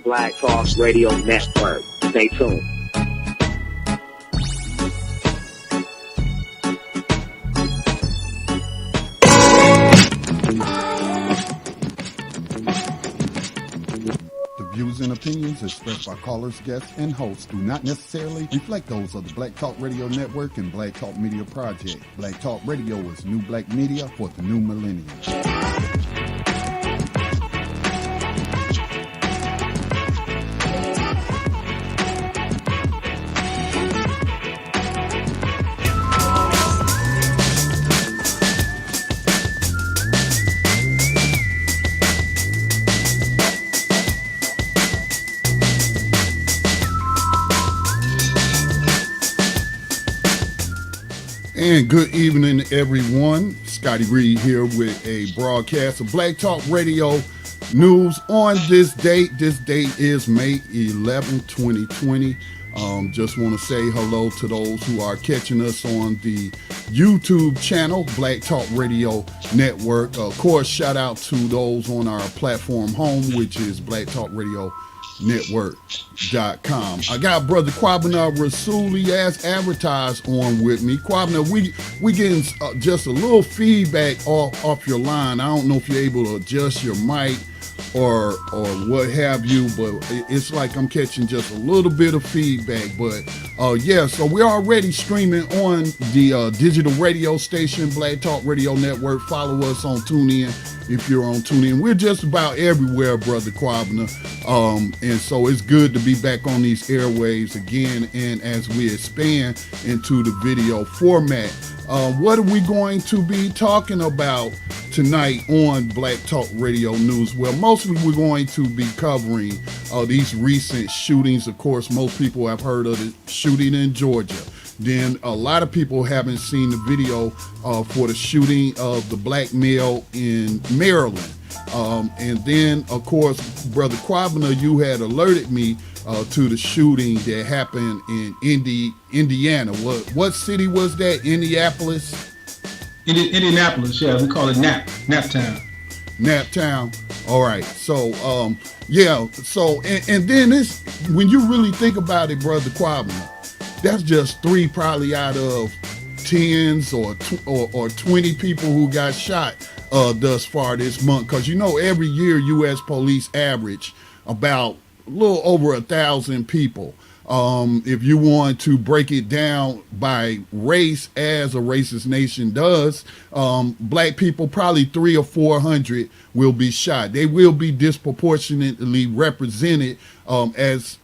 Black Talk Radio Network. Stay tuned. The views and opinions expressed by callers, guests, and hosts do not necessarily reflect those of the Black Talk Radio Network and Black Talk Media Project. Black Talk Radio is new black media for the new millennium. And good evening, everyone. Scotty Reid here with a broadcast of Black Talk Radio news on this date. This date is May 11, 2020. Just want to say hello to those who are catching us on the YouTube channel, Black Talk Radio Network. Of course, shout out to those on our platform home, which is Black Talk Radio Network.com. I got brother Kwabena Rasuli as advertised on with me. Kwabena, we getting just a little feedback off your line. I don't know if you're able to adjust your mic or what have you, but it's like I'm catching just a little bit of feedback. But yeah, so we're already streaming on the digital radio station, Black Talk Radio Network. Follow us on TuneIn if you're on TuneIn. We're just about everywhere, brother Kwabena. And so it's good to be back on these airwaves again, and as we expand into the video format. What are we going to be talking about tonight on Black Talk Radio News? Well, mostly we're going to be covering these recent shootings. Of course, most people have heard of the shooting in Georgia. Then a lot of people haven't seen the video for the shooting of the black male in Maryland. And then, of course, Brother Kwabena, you had alerted me to the shooting that happened in Indiana. What city was that? Indianapolis? Indianapolis, yeah. We call it Naptown. Naptown. All right. So, yeah. So, and then this, when you really think about it, Brother Kwabena, that's just 3 probably out of tens or 20 people who got shot thus far this month. Because, you know, every year U.S. police average about a little over 1,000 people. If you want to break it down by race, as a racist nation does, black people, probably 300 or 400 will be shot. They will be disproportionately represented as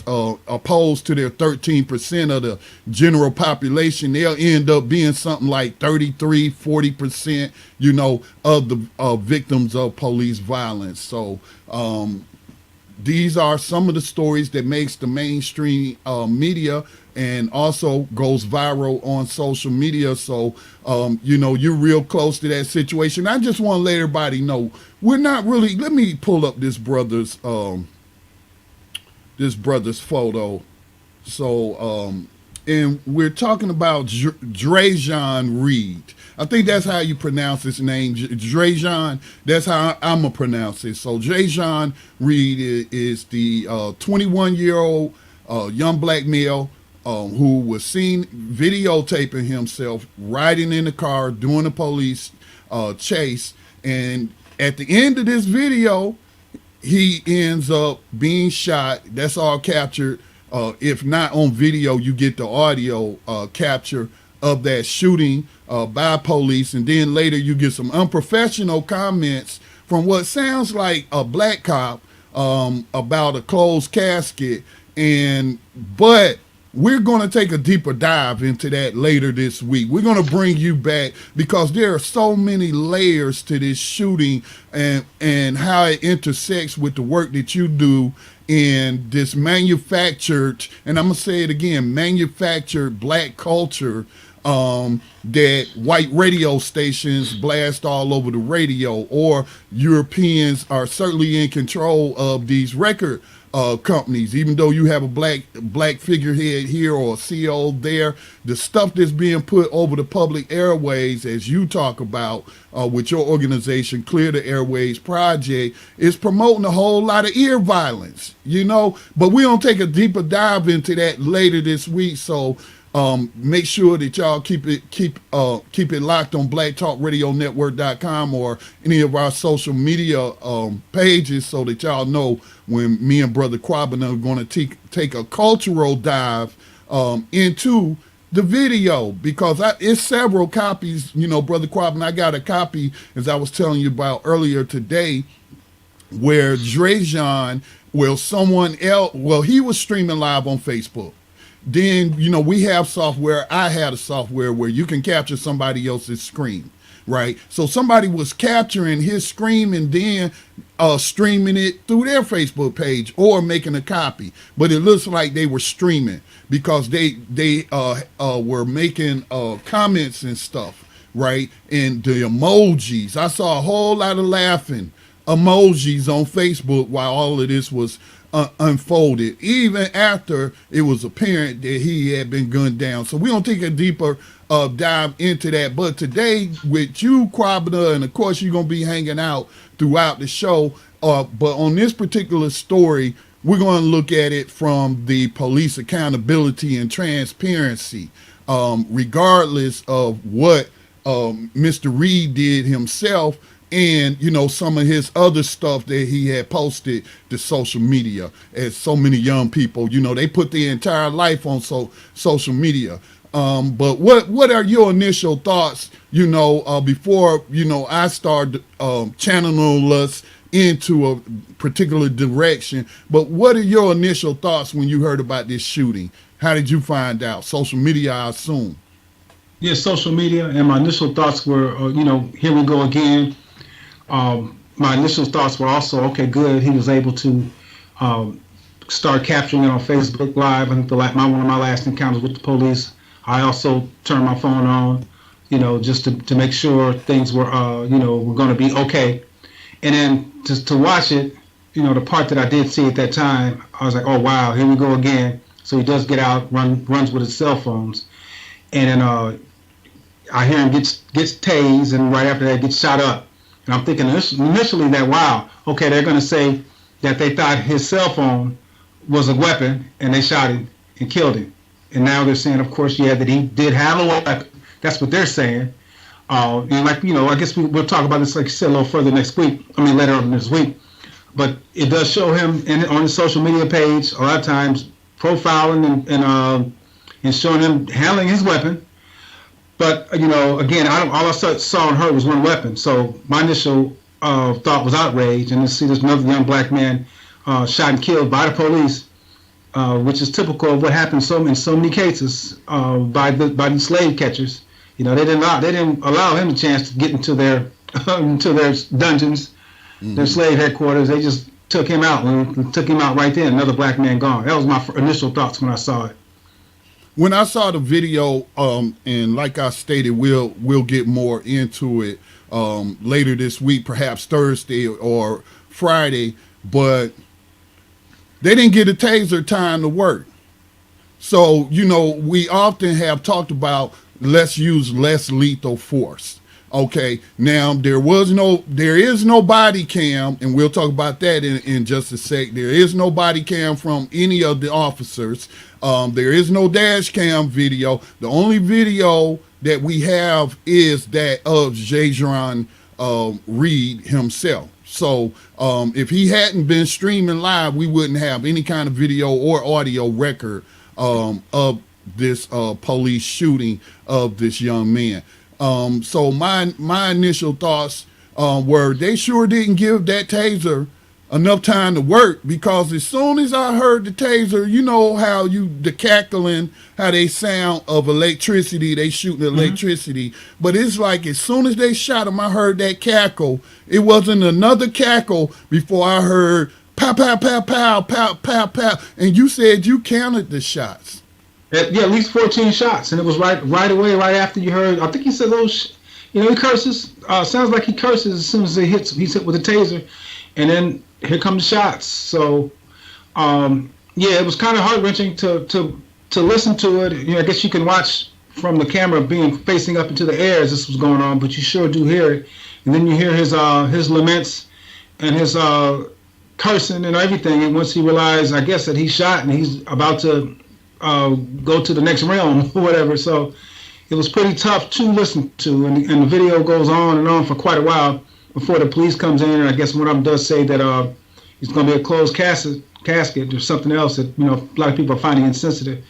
opposed to their 13% of the general population. They'll end up being something like 33-40%, you know, of the victims of police violence. So these are some of the stories that makes the mainstream media and also goes viral on social media. So, you know, you're real close to that situation. I just want to let everybody know, we're not really, let me pull up this brother's photo. So, and we're talking about Drejon Reid. I think that's how you pronounce his name, Drejon. That's how I'm going to pronounce it. So Drejon Reid is the 21-year-old young black male who was seen videotaping himself riding in the car during a police chase. And at the end of this video, he ends up being shot. That's all captured. If not on video, you get the audio capture of that shooting by police. And then later you get some unprofessional comments from what sounds like a black cop about a closed casket. But we're going to take a deeper dive into that later this week. We're going to bring you back because there are so many layers to this shooting and how it intersects with the work that you do in this manufactured, and I'm going to say it again, manufactured black culture that white radio stations blast all over the radio, or Europeans are certainly in control of these record companies. Even though you have a black figurehead here or a CEO there, the stuff that's being put over the public airways, as you talk about with your organization, Clear the Airwaves Project, is promoting a whole lot of ear violence, But we're going to take a deeper dive into that later this week. So make sure that y'all keep it locked on blacktalkradionetwork.com or any of our social media pages, so that y'all know when me and Brother Kwabena are going to take a cultural dive into the video, because it's several copies. Brother Kwabena, I got a copy, as I was telling you about earlier today, where Drejon, someone else, he was streaming live on Facebook. Then, we have software. I had a software where you can capture somebody else's screen, right? So somebody was capturing his screen and then streaming it through their Facebook page or making a copy. But it looks like they were streaming because they were making comments and stuff, right? And the emojis. I saw a whole lot of laughing emojis on Facebook while all of this was unfolded, even after it was apparent that he had been gunned down. So we're going to take a deeper dive into that. But today with you, Kwabena, and of course you're going to be hanging out throughout the show. But on this particular story, we're going to look at it from the police accountability and transparency, regardless of what Mr. Reid did himself, and some of his other stuff that he had posted to social media. As so many young people, they put their entire life on social media. But what are your initial thoughts, before I start channeling us into a particular direction? But what are your initial thoughts when you heard about this shooting? How did you find out? Social media, I assume. Yeah, social media, and my initial thoughts were, here we go again. My initial thoughts were also, okay, good. He was able to start capturing it on Facebook Live. I think one of my last encounters with the police, I also turned my phone on, just to make sure things were, were going to be okay. And then just to watch it, the part that I did see at that time, I was like, oh wow, here we go again. So he does get out, runs with his cell phones, and then I hear him gets tased, and right after that gets shot up. And I'm thinking initially that, wow, okay, they're going to say that they thought his cell phone was a weapon and they shot him and killed him. And now they're saying, of course, yeah, that he did have a weapon. That's what they're saying. And I guess we'll talk about this, like you said, a little further later on this week. But it does show him on his social media page a lot of times profiling and showing him handling his weapon. But, again, all I saw and heard was one weapon. So my initial thought was outrage. And to see this another young black man shot and killed by the police, which is typical of what happens in so many cases by the slave catchers. They didn't allow him a chance to get into their dungeons, their slave headquarters. They just took him out right then. Another black man gone. That was my initial thoughts when I saw it. When I saw the video, and like I stated, we'll get more into it later this week, perhaps Thursday or Friday, but they didn't get a taser time to work. So, we often have talked about let's use less lethal force. Okay, now there is no body cam, and we'll talk about that in just a sec. There is no body cam from any of the officers. There is no dash cam video. The only video that we have is that of Drejon Reid himself. So if he hadn't been streaming live, we wouldn't have any kind of video or audio record of this police shooting of this young man. So my initial thoughts were they sure didn't give that taser enough time to work, because as soon as I heard the taser, how the cackling, how they sound of electricity, they shooting electricity, but it's like as soon as they shot him, I heard that cackle. It wasn't another cackle before I heard pow, pow, pow, pow, pow, pow, pow, and you said you counted the shots. Yeah, at least 14 shots, and it was right away, right after you heard. I think he said he curses. Sounds like he curses as soon as he's hit with a taser, and then here come the shots. So Yeah, it was kind of heart wrenching to listen to it. I guess you can watch from the camera being facing up into the air as this was going on, but you sure do hear it. And then you hear his laments and his cursing and everything. And once he realized, I guess, that he's shot and he's about to go to the next realm or whatever. So it was pretty tough to listen to. And the video goes on and on for quite a while before the police comes in. And I guess one of them does say that it's going to be a closed casket or something else that, a lot of people are finding insensitive.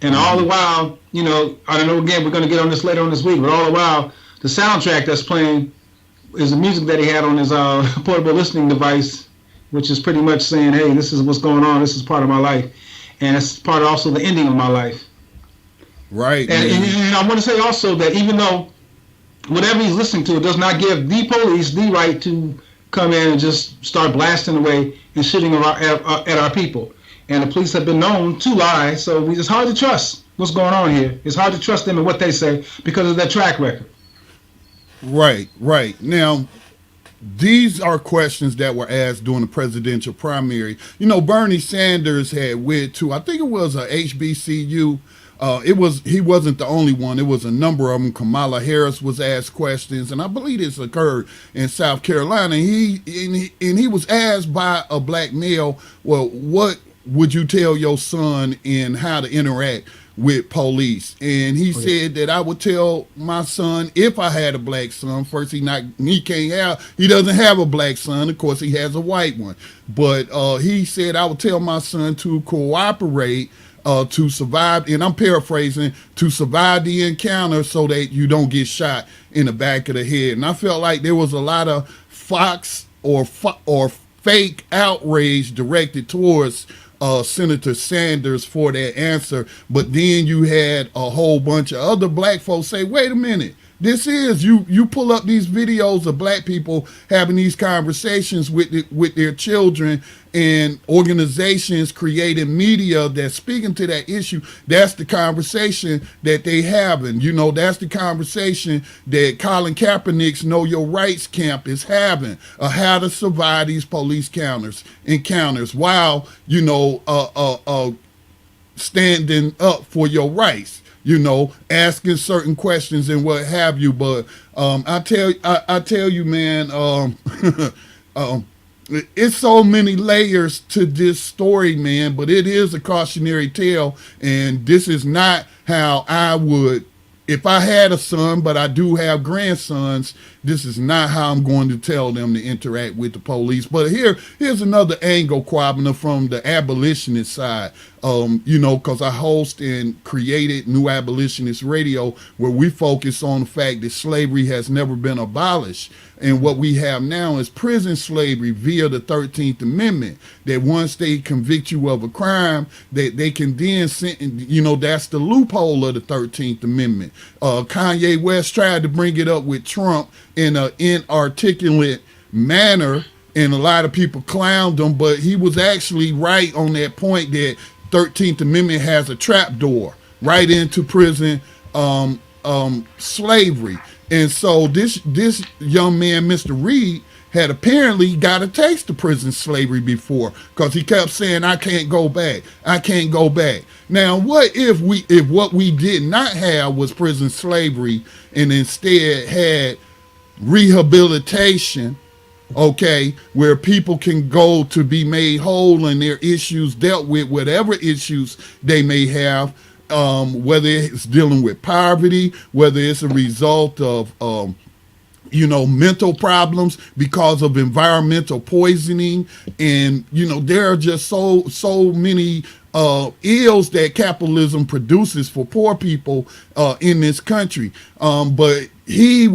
And all the while, I don't know, again, we're going to get on this later on this week, but all the while, the soundtrack that's playing is the music that he had on his portable listening device, which is pretty much saying, hey, this is what's going on. This is part of my life. And it's part of also the ending of my life. Right. And I want to say also that even though whatever he's listening to does not give the police the right to come in and just start blasting away and shooting at our people. And the police have been known to lie, so it's hard to trust what's going on here. It's hard to trust them and what they say because of their track record. Right. Now, these are questions that were asked during the presidential primary. Bernie Sanders had went to, I think it was a HBCU. He wasn't the only one. It was a number of them. Kamala Harris was asked questions, and I believe this occurred in South Carolina. He was asked by a black male, well, what would you tell your son in how to interact with police? And he said that I would tell my son, if I had a black son, first he doesn't have a black son. Of course, he has a white one. But he said I would tell my son to cooperate to survive, and I'm paraphrasing, to survive the encounter so that you don't get shot in the back of the head. And I felt like there was a lot of fox or fake outrage directed towards Senator Sanders for that answer. But then you had a whole bunch of other black folks say, wait a minute, this is, you pull up these videos of black people having these conversations with their children, and organizations creating media that's speaking to that issue. That's the conversation that they having. That's the conversation that Colin Kaepernick's Know Your Rights camp is having, how to survive these police encounters while, standing up for your rights. Asking certain questions and what have you. But I tell you, man, it's so many layers to this story, man. But it is a cautionary tale, and this is not how I would, if I had a son, but I do have grandsons, this is not how I'm going to tell them to interact with the police. But here's another angle, Kwabena, from the abolitionist side. Because I host and created New Abolitionist Radio, where we focus on the fact that slavery has never been abolished. And what we have now is prison slavery via the 13th Amendment, that once they convict you of a crime, that they can then sentence, that's the loophole of the 13th Amendment. Kanye West tried to bring it up with Trump in an inarticulate manner, and a lot of people clowned him, but he was actually right on that point that 13th Amendment has a trap door right into prison slavery. And so this young man, Mr. Reid, had apparently got a taste of prison slavery before, because he kept saying, I can't go back. Now, what if what we did not have was prison slavery and instead had rehabilitation, where people can go to be made whole and their issues dealt with, whatever issues they may have, whether it's dealing with poverty, whether it's a result of mental problems because of environmental poisoning, and there are just so many ills that capitalism produces for poor people in this country. But he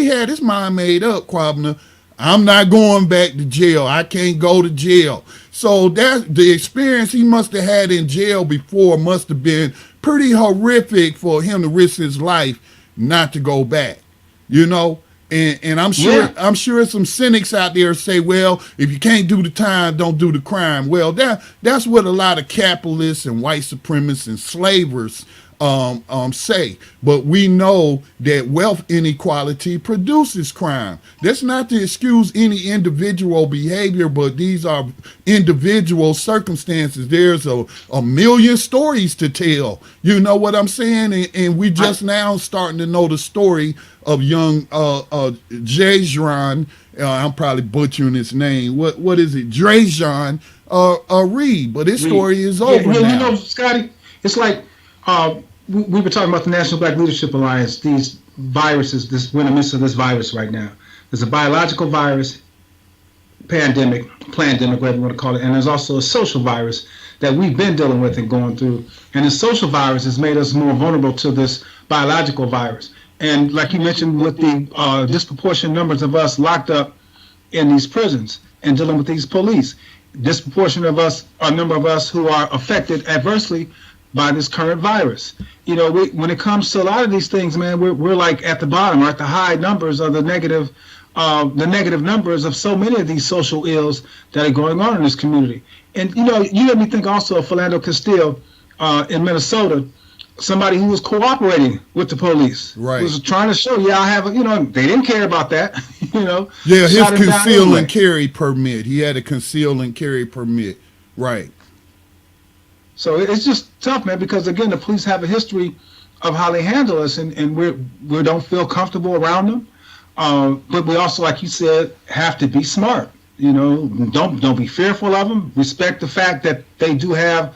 had his mind made up, Kwabena. I'm not going back to jail. I can't go to jail. So that the experience he must have had in jail before must have been pretty horrific for him to risk his life not to go back. And I'm sure some cynics out there say, well, if you can't do the time, don't do the crime. Well, that's what a lot of capitalists and white supremacists and slavers say. But we know that wealth inequality produces crime. That's not to excuse any individual behavior, but these are individual circumstances. There's a million stories to tell. You know what I'm saying? And we just now starting to know the story of young Jajon. I'm probably butchering his name. What is it? Drajon Reid. But his story is over now. You know, Scotty, it's like we were talking about the National Black Leadership Alliance. These viruses, we're in the midst of this virus right now. There's a biological virus, pandemic, whatever you want to call it, and there's also a social virus that we've been dealing with and going through. And the social virus has made us more vulnerable to this biological virus. And like you mentioned, with the disproportionate numbers of us locked up in these prisons and dealing with these police, disproportionate of us, a number of us who are affected adversely by this current virus. You know, when it comes to a lot of these things, man, we're like at the bottom, or at the high numbers of the negative numbers of so many of these social ills that are going on in this community. And you know, you made me think also of Philando Castile in Minnesota, somebody who was cooperating with the police, right? Who was trying to show, I have a, you know, they didn't care about that, you know. Yeah, his conceal and carry permit. He had a conceal and carry permit, right? So it's just tough, man, because again, the police have a history of how they handle us, and we don't feel comfortable around them. But we also, like you said, have to be smart. You know, don't be fearful of them. Respect the fact that they do have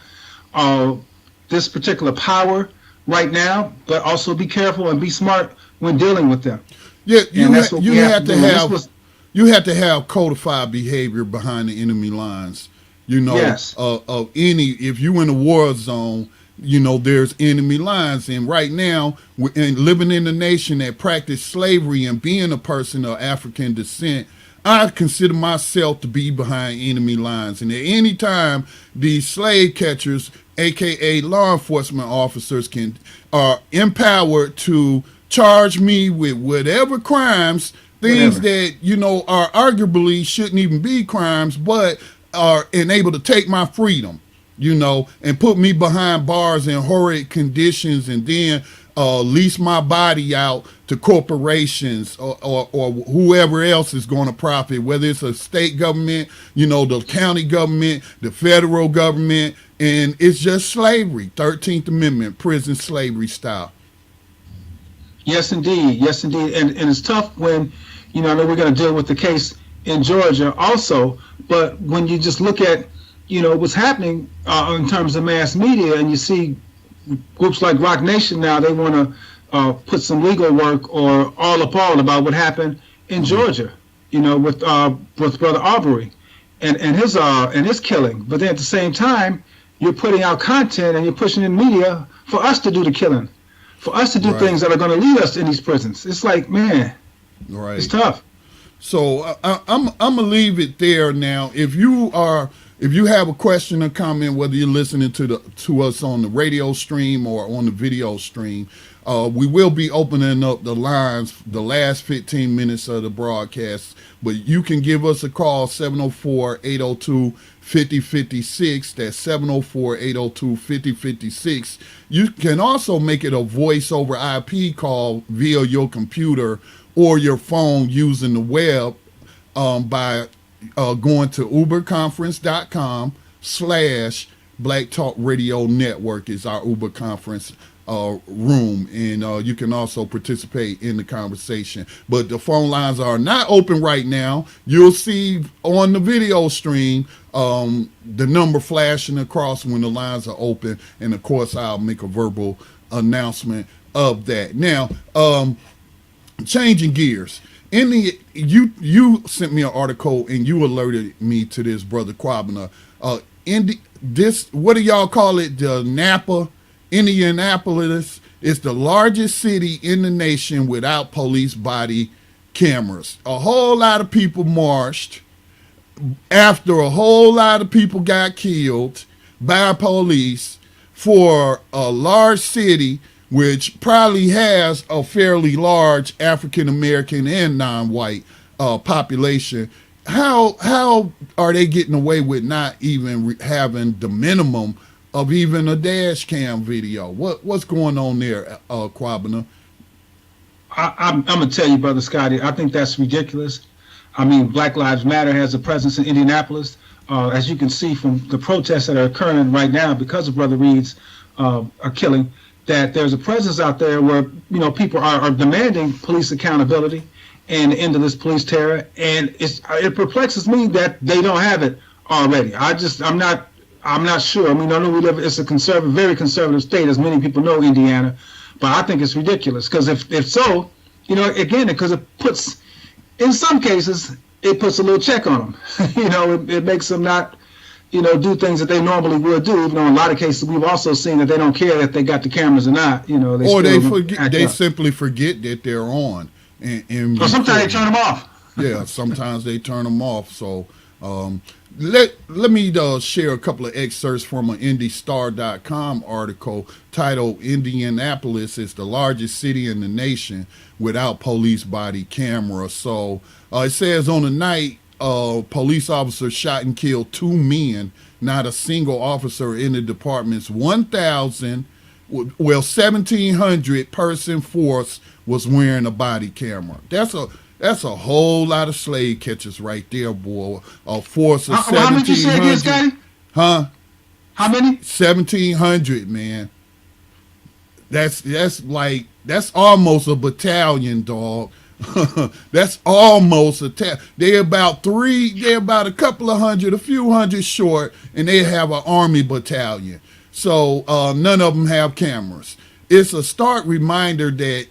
this particular power right now, but also be careful and be smart when dealing with them. Yeah, you have to have codified behavior behind the enemy lines. You know, yes. If you in a war zone, you know, there's enemy lines. And right now, living in a nation that practiced slavery and being a person of African descent, I consider myself to be behind enemy lines. And at any time, these slave catchers, aka law enforcement officers, are empowered to charge me with whatever crimes, things that, you know, are arguably shouldn't even be crimes, but are able to take my freedom, you know, and put me behind bars in horrid conditions, and then lease my body out to corporations or whoever else is going to profit, whether it's a state government, you know, the county government, the federal government, and it's just slavery, 13th Amendment, prison slavery style. Yes, indeed. Yes, indeed. And it's tough when, you know, I know we're going to deal with the case in Georgia also, but when you just look at, you know, what's happening in terms of mass media, and you see groups like Rock Nation now, they want to put some legal work or all appalled about what happened in Georgia, you know, with Brother Arbery and his killing. But then at the same time, you're putting out content and you're pushing in media for us to do the killing, for us to do things that are going to lead us in these prisons. It's like, man, it's tough. So I'm gonna leave it there now. If you have a question or comment, whether you're listening to us on the radio stream or on the video stream, we will be opening up the lines the last 15 minutes of the broadcast. But you can give us a call, 704-802-5056. That's 704-802-5056. You can also make it a voice over IP call via your computer or your phone using the web by going to uberconference.com/Black Talk Radio Network is our Uber conference room, and you can also participate in the conversation. But the phone lines are not open right now. You'll see on the video stream the number flashing across when the lines are open, and of course I'll make a verbal announcement of that. Now, changing gears. You sent me an article and you alerted me to this, Brother Kwabena. What do y'all call it? The Indianapolis is the largest city in the nation without police body cameras. A whole lot of people marched after a whole lot of people got killed by police for a large city which probably has a fairly large African American and non-white population. How are they getting away with not even having the minimum of even a dash cam video. What's going on there, Kwabena? I'm gonna tell you, brother Scotty. I think that's ridiculous. I mean, Black Lives Matter has a presence in Indianapolis, as you can see from the protests that are occurring right now because of Brother Reid's killing. That there's a presence out there where people are demanding police accountability and the end of this police terror, and it perplexes me that they don't have it already. I'm not sure. I mean, I know it's a very conservative state, as many people know, Indiana, but I think it's ridiculous because if so, again, because it puts, in some cases, it puts a little check on them. It makes them not, do things that they normally would do. Even though in a lot of cases we've also seen that they don't care if they got the cameras or not. They simply forget that they're on. Or sometimes they turn them off. Yeah, sometimes they turn them off. So let me share a couple of excerpts from an IndyStar.com article titled "Indianapolis is the largest city in the nation without police body camera." So it says on the night police officers shot and killed 2 men, not a single officer in the department's 1,700 person force was wearing a body camera. That's a whole lot of slave catchers right there, boy. A force of 1,700. How many you say again, Scotty? Huh? How many? 1,700, man. That's almost a battalion, dog. That's almost they're about a couple of hundred, a few hundred short, and they have an army battalion. So none of them have cameras. It's a stark reminder that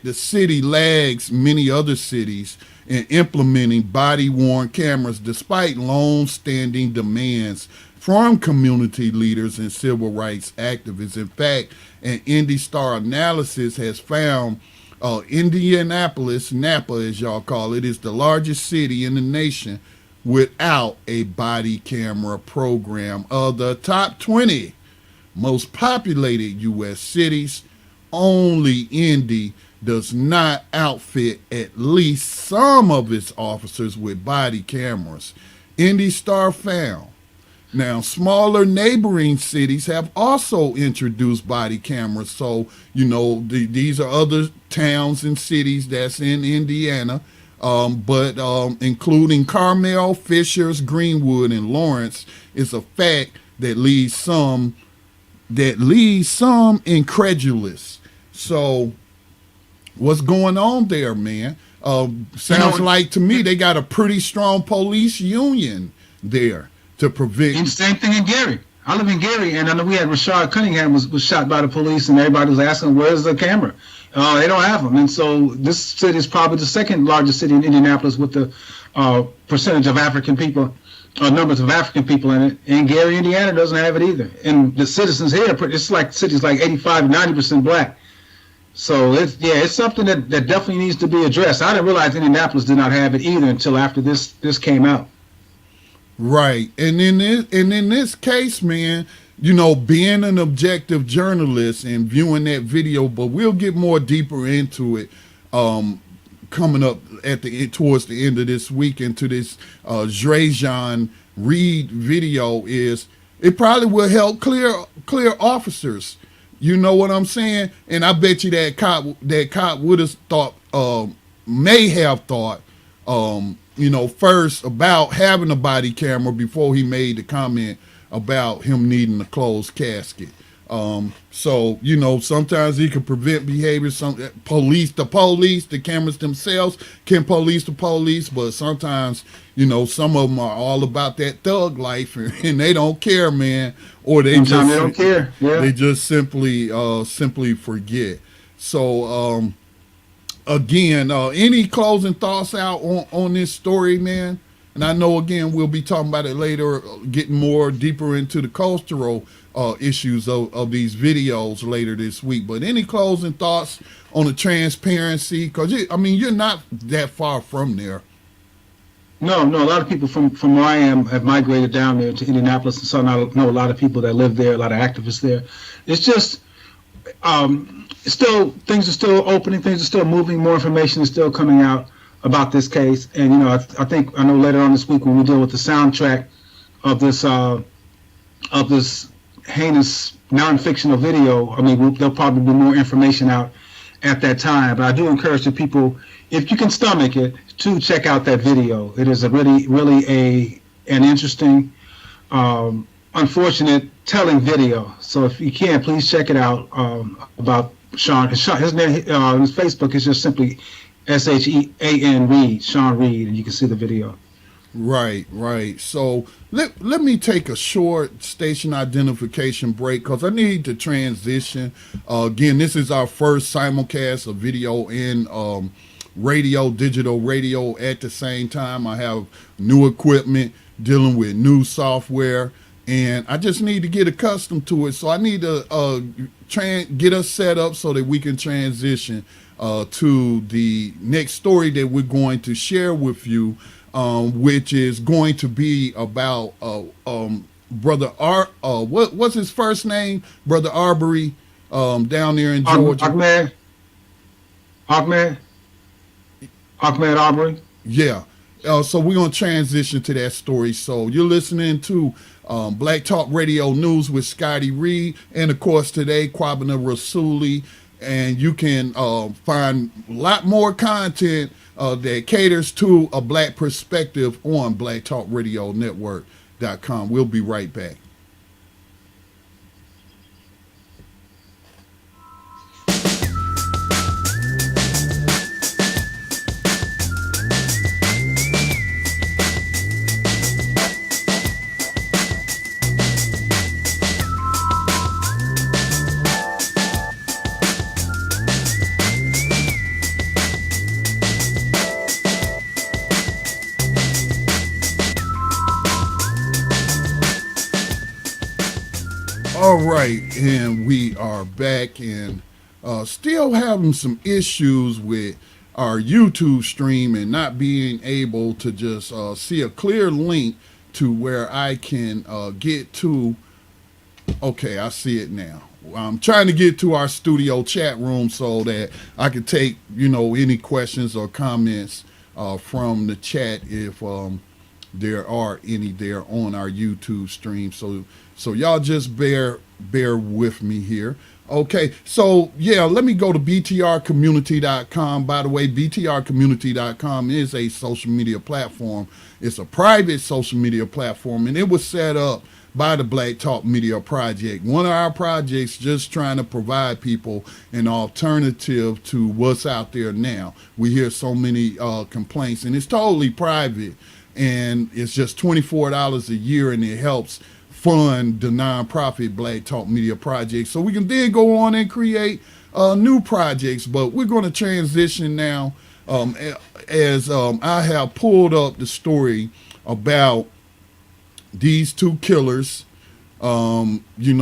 the city lags many other cities in implementing body-worn cameras despite long-standing demands from community leaders and civil rights activists. In fact, an IndyStar analysis has found Indianapolis, Napa as y'all call it, is the largest city in the nation without a body camera program. Of the top 20 most populated U.S. cities, only Indy does not outfit at least some of its officers with body cameras. IndyStar found. Now, smaller neighboring cities have also introduced body cameras. So, these are other towns and cities that's in Indiana, but including Carmel, Fishers, Greenwood, and Lawrence, is a fact that leaves some incredulous. So, what's going on there, man? Sounds like to me they got a pretty strong police union there to prevent. And same thing in Gary. I live in Gary, and I know we had Rashad Cunningham was shot by the police, and everybody was asking, where's the camera? They don't have them. And so this city is probably the second largest city in Indianapolis with the percentage of African people, numbers of African people in it. And Gary, Indiana doesn't have it either. And the citizens here, it's like cities like 85 to 90% black. So it's something that definitely needs to be addressed. I didn't realize Indianapolis did not have it either until after this came out. Right. And in this case, man, being an objective journalist and viewing that video, but we'll get more deeper into it coming up towards the end of this week into this Reid video. Is it probably will help clear officers. You know what I'm saying? And I bet you that cop would have thought, may have thought, first about having a body camera before he made the comment about him needing a closed casket. So, sometimes he can prevent behavior. The cameras themselves can police the police, but sometimes, some of them are all about that thug life and they don't care, man. Or they don't care. Yeah. They just simply forget. So, again, any closing thoughts out on this story, man? And I know, again, we'll be talking about it later, getting more deeper into the cultural issues of these videos later this week. But any closing thoughts on the transparency? Because, you're not that far from there. No. A lot of people from where I am have migrated down there to Indianapolis, and so I know a lot of people that live there, a lot of activists there. It's just... things are still opening, things are still moving, more information is still coming out about this case. And I know later on this week when we deal with the soundtrack of this heinous non-fictional video, I mean, there'll probably be more information out at that time. But I do encourage the people, if you can stomach it, to check out that video. It is a really an interesting, unfortunate telling video. So if you can, please check it out, about Sean. His name, his Facebook is just simply SHEAN Reid, Sean Reid, and you can see the video. Right, right. So let me take a short station identification break because I need to transition. Again, this is our first simulcast of video and radio, digital radio at the same time. I have new equipment, dealing with new software, and I just need to get accustomed to it. So I need to get us set up so that we can transition to the next story that we're going to share with you. Which is going to be about Brother what's his first name? Brother Arbery, down there in Georgia. Ahmed Arbery. Yeah. So we're going to transition to that story. So you're listening to Black Talk Radio News with Scotty, Reid, and of course today, Kwabena Rasuli. And you can find a lot more content that caters to a black perspective on blacktalkradionetwork.com. We'll be right back. All right, and we are back and still having some issues with our YouTube stream and not being able to just see a clear link to where I can get to. Okay, I see it now. I'm trying to get to our studio chat room so that I can take, any questions or comments from the chat if there are any there on our YouTube stream. So y'all just bear with me here. Okay, so yeah, let me go to BTRcommunity.com. By the way, BTRcommunity.com is a social media platform. It's a private social media platform, and it was set up by the Black Talk Media Project. One of our projects just trying to provide people an alternative to what's out there now. We hear so many complaints, and it's totally private, and it's just $24 a year, and it helps fund the nonprofit Black Talk Media Project. So we can then go on and create new projects, but we're going to transition now as I have pulled up the story about these two killers. The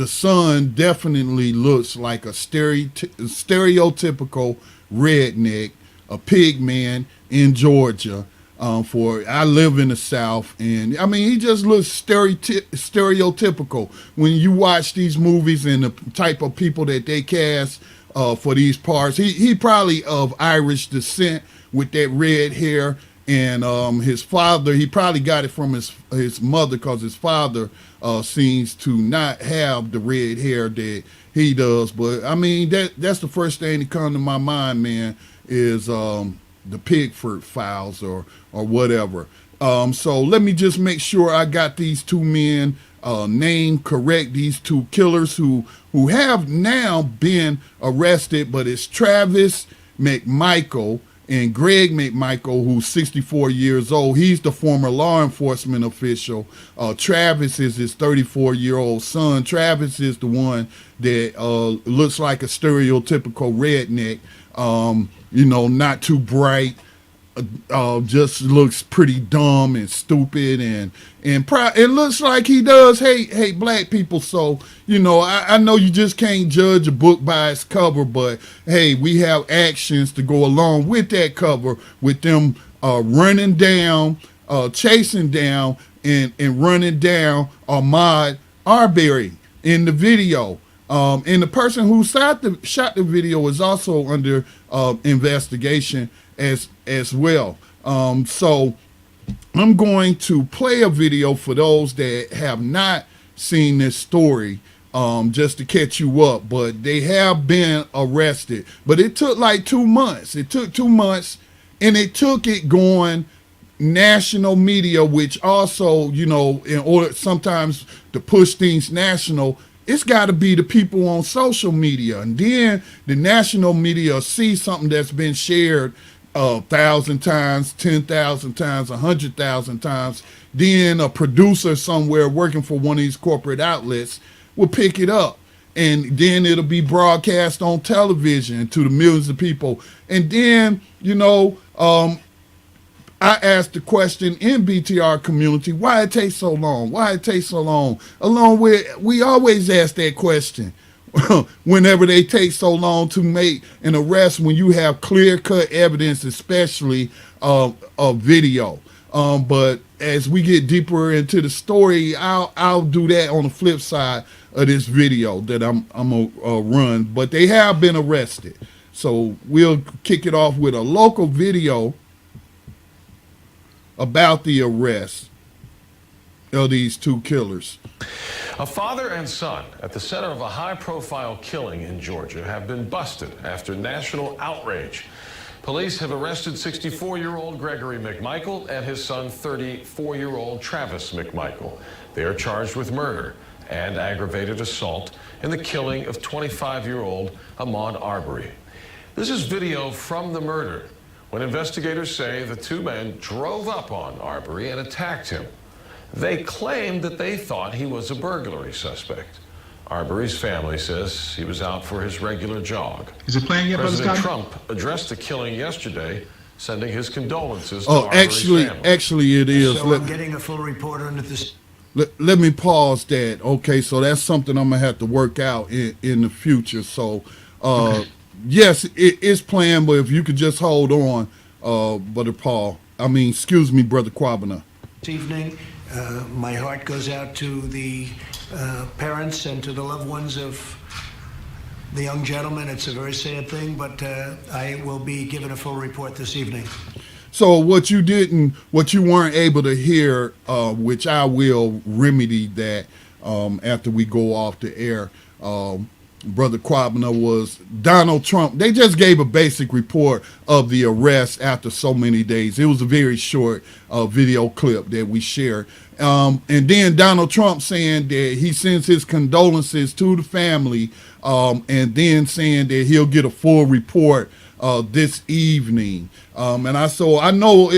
son definitely looks like a stereotypical redneck, a pig man in Georgia. I live in the South, and I mean, he just looks stereotypical when you watch these movies and the type of people that they cast for these parts. He probably of Irish descent with that red hair, and his father, he probably got it from his mother, because his father seems to not have the red hair that he does. But I mean, that's the first thing that comes to my mind, man, is the Pigford files or whatever. So let me just make sure I got these two men named correct. These two killers who have now been arrested, but it's Travis McMichael and Greg McMichael, who's 64 years old. He's the former law enforcement official. Travis is his 34-year-old son. Travis is the one that looks like a stereotypical redneck. Not too bright, just looks pretty dumb and stupid, and it looks like he does hate black people. So I know you just can't judge a book by its cover, but hey, we have actions to go along with that cover, with them running down, chasing down, and running down Ahmaud Arbery in the video. And the person who shot the video is also under investigation as well. So I'm going to play a video for those that have not seen this story just to catch you up, but they have been arrested. But it took like 2 months. It took 2 months, and it took it going national media, which also, you know, in order sometimes to push things national, it's got to be the people on social media. And then the national media see something that's been shared 1,000 times, 10,000 times, 100,000 times. Then a producer somewhere working for one of these corporate outlets will pick it up. And then it'll be broadcast on television to the millions of people. And then, you know, I asked the question in BTR community, why it takes so long? Why it takes so long? Along with, we always ask that question whenever they take so long to make an arrest, when you have clear-cut evidence, especially of video. But as we get deeper into the story, I'll do that on the flip side of this video that I'm gonna run. But they have been arrested. So we'll kick it off with a local video about the arrest of these two killers. A father and son at the center of a high-profile killing in Georgia have been busted after national outrage. Police have arrested 64-year-old Gregory McMichael and his son, 34-year-old Travis McMichael. They are charged with murder and aggravated assault in the killing of 25-year-old Ahmaud Arbery. This is video from the murder when investigators say the two men drove up on Arbery and attacked him. They claimed that they thought he was a burglary suspect. Arbery's family says he was out for his regular jog. Is it playing yet, President Brother Trump addressed the killing yesterday, sending his condolences to Arbery's family. Actually it is. So I'm getting a full report on this. Let me pause that. Okay, so that's something I'm gonna have to work out in the future. So, okay. Yes, it is playing, but if you could just hold on, Brother Paul. Excuse me, Brother Kwabena. This evening, my heart goes out to the parents and to the loved ones of the young gentleman. It's a very sad thing, but I will be given a full report this evening. So what you weren't able to hear, which I will remedy that after we go off the air, Brother Kwabena, was Donald Trump. They just gave a basic report of the arrest after so many days. It was a very short video clip that we shared. And then Donald Trump saying that he sends his condolences to the family, and then saying that he'll get a full report this evening. And I know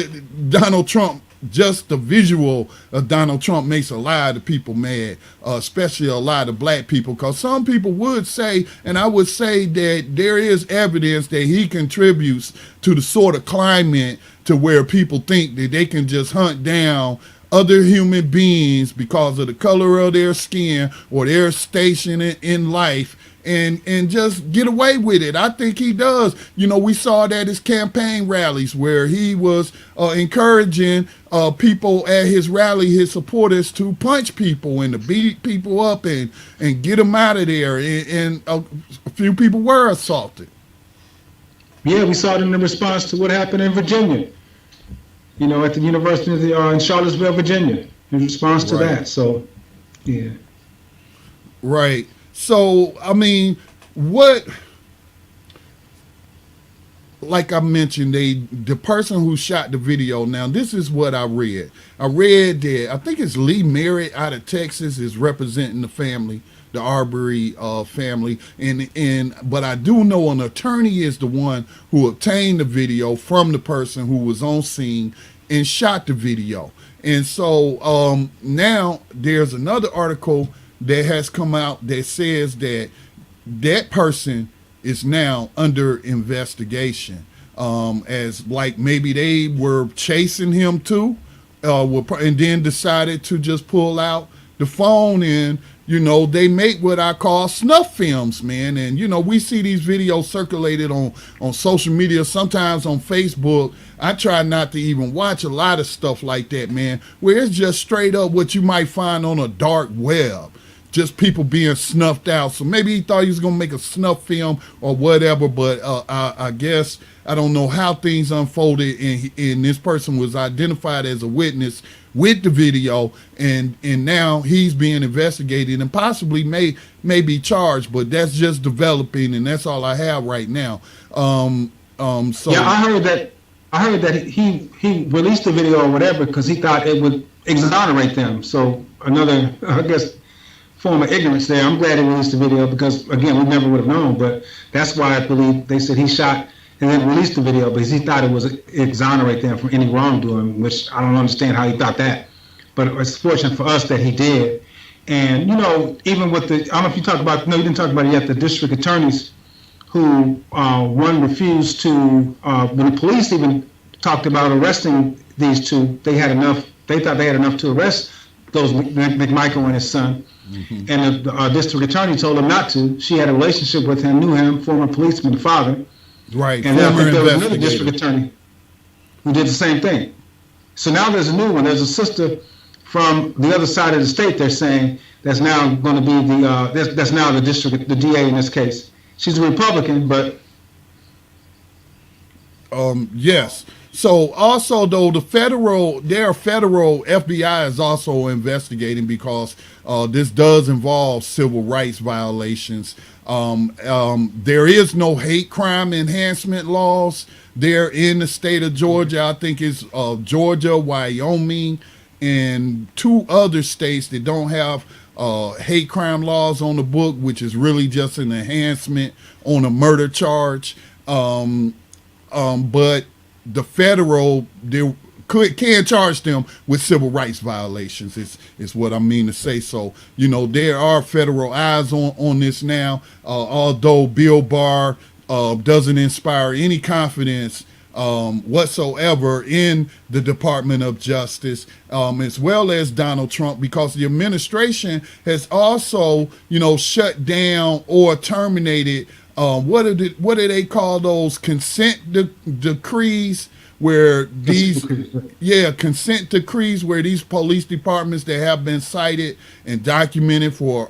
Donald Trump, just the visual of Donald Trump makes a lot of people mad, especially a lot of black people, because some people would say, and I would say, that there is evidence that he contributes to the sort of climate to where people think that they can just hunt down other human beings because of the color of their skin or their station in life, and just get away with it. I think he does. You know, we saw that at his campaign rallies where he was encouraging people at his rally, his supporters, to punch people and to beat people up and get them out of there. And a few people were assaulted. Yeah, we saw it in the response to what happened in Virginia. You know, at the University in Charlottesville, Virginia, in response to that. So, yeah. Right. So, like I mentioned, the person who shot the video, now this is what I read. I read that, I think it's Lee Merritt out of Texas is representing the family, the Arbery family. But I do know an attorney is the one who obtained the video from the person who was on scene and shot the video. And so now there's another article that has come out that says that that person is now under investigation, as like maybe they were chasing him too, and then decided to just pull out the phone. And you know, they make what I call snuff films, man. And you know, we see these videos circulated on social media, sometimes on Facebook. I try not to even watch a lot of stuff like that, man, where it's just straight up what you might find on a dark web. Just people being snuffed out. So maybe he thought he was going to make a snuff film or whatever, but I guess I don't know how things unfolded, and this person was identified as a witness with the video, and now he's being investigated and possibly may be charged, but that's just developing, and that's all I have right now. So yeah, I heard that he released the video or whatever because he thought it would exonerate them. So another, I guess, form of ignorance there. I'm glad he released the video because, again, we never would have known. But that's why I believe they said he shot and then released the video because he thought it was exonerate them from any wrongdoing, which I don't understand how he thought that. But it's fortunate for us that he did. And, you know, even with the, I don't know if you talked about, no, you didn't talk about it yet, the district attorneys who, one refused to, when the police even talked about arresting these two, they thought they had enough to arrest those McMichael and his son. Mm-hmm. And the district attorney told him not to. She had a relationship with him, knew him, former policeman, father. Right. And then I think there was another district attorney who did the same thing. So now there's a new one. There's a sister from the other side of the state, they're saying, that's now going to be that's now the DA in this case. She's a Republican, but yes. So also though their federal FBI is also investigating because this does involve civil rights violations. There is no hate crime enhancement laws there in the state of Georgia. I think it's Georgia, Wyoming, and 2 other states that don't have hate crime laws on the book, which is really just an enhancement on a murder charge. But the federal, they can charge them with civil rights violations is what I mean to say. So, you know, there are federal eyes on this now, although Bill Barr doesn't inspire any confidence whatsoever in the Department of Justice, as well as Donald Trump, because the administration has also, you know, shut down or terminated what do they call those consent decrees where these consent decrees where these police departments that have been cited and documented for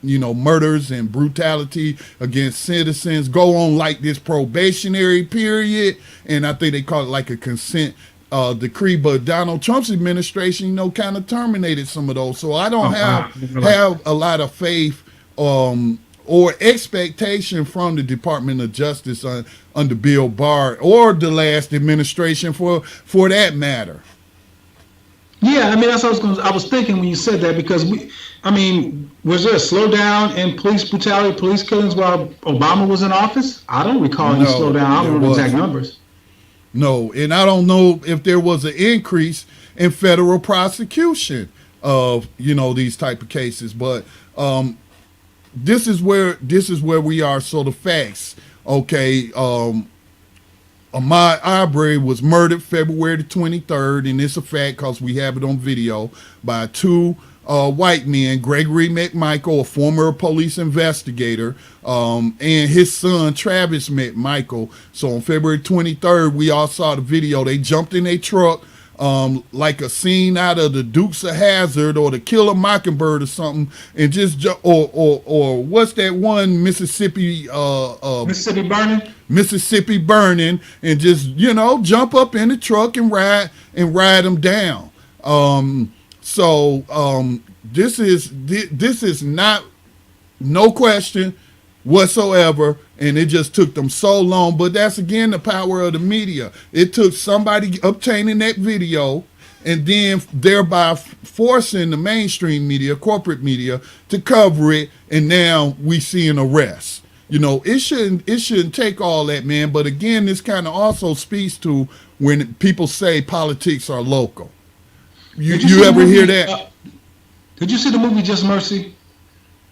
murders and brutality against citizens go on like this probationary period, and I think they call it like a consent decree. But Donald Trump's administration, you know, kind of terminated some of those. So I don't have a lot of faith or expectation from the Department of Justice under Bill Barr or the last administration for that matter. Yeah, I mean, that's what I was thinking when you said that, because was there a slowdown in police brutality, police killings while Obama was in office? I don't recall any slowdown. I don't know the exact numbers. No, and I don't know if there was an increase in federal prosecution of, you know, these type of cases, but this is where we are. So the facts, okay. Ahmaud Arbery was murdered February the 23rd, and it's a fact because we have it on video, by 2 white men, Gregory McMichael, a former police investigator, and his son, Travis McMichael. So on February 23rd, we all saw the video. They jumped in a truck, like a scene out of the Dukes of Hazzard or the Kill a Mockingbird or something, and just or what's that one, Mississippi Burning, and just, you know, jump up in the truck and ride them down. This is not, no question whatsoever, and it just took them so long. But that's again the power of the media. It took somebody obtaining that video and then thereby forcing the mainstream media, corporate media, to cover it, and now we see an arrest. You know, it shouldn't take all that, man. But again, this kind of also speaks to when people say politics are local. You ever hear that? Did you see the movie Just Mercy?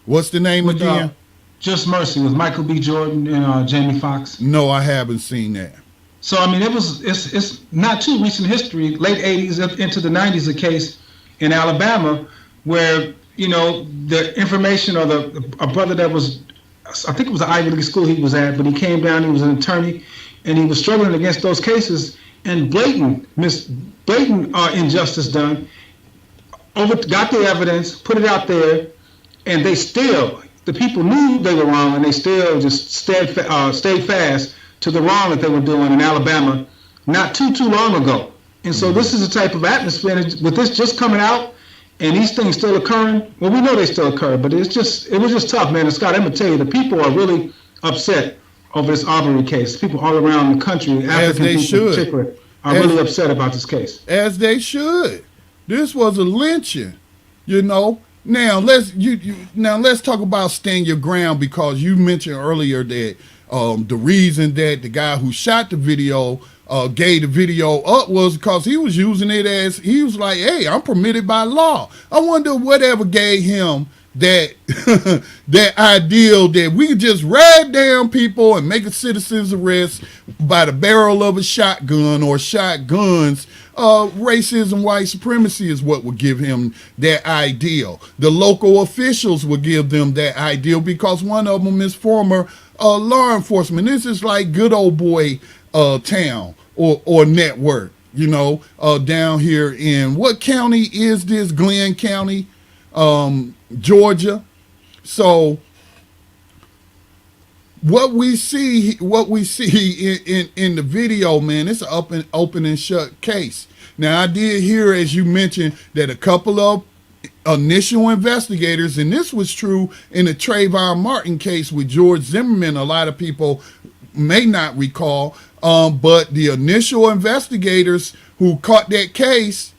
What's the name again? Just Mercy with Michael B. Jordan and Jamie Foxx. No, I haven't seen that. So I mean, it's not too recent history, late 80s up into the 90s, a case in Alabama where, you know, the information or a brother that was, I think it was an Ivy League school he was at, but he came down, he was an attorney, and he was struggling against those cases, and blatant injustice done, got the evidence, put it out there, and the people knew they were wrong, and they still just stayed fast to the wrong that they were doing in Alabama not too long ago. And so this is the type of atmosphere, and with this just coming out and these things still occurring, well, we know they still occur, but it was just tough, man. And Scott, I'm gonna tell you, the people are really upset over this Arbery case. People all around the country, African people in particular, are really upset about this case. As they should. This was a lynching, you know. Now let's talk about stand your ground, because you mentioned earlier that the reason that the guy who shot the video gave the video up was because he was using it as, he was like, hey, I'm permitted by law. I wonder whatever gave him that that ideal that we could just ride down people and make a citizen's arrest by the barrel of a shotgun or shotguns. Racism, white supremacy is what would give him that ideal. The local officials would give them that ideal because one of them is former law enforcement. This is like good old boy town or network, you know, down here in, what county is this? Glenn County, Georgia. So what we see in the video, man, it's an open and shut case. Now, I did hear, as you mentioned, that a couple of initial investigators, and this was true in the Trayvon Martin case with George Zimmerman, a lot of people may not recall, but the initial investigators who caught that case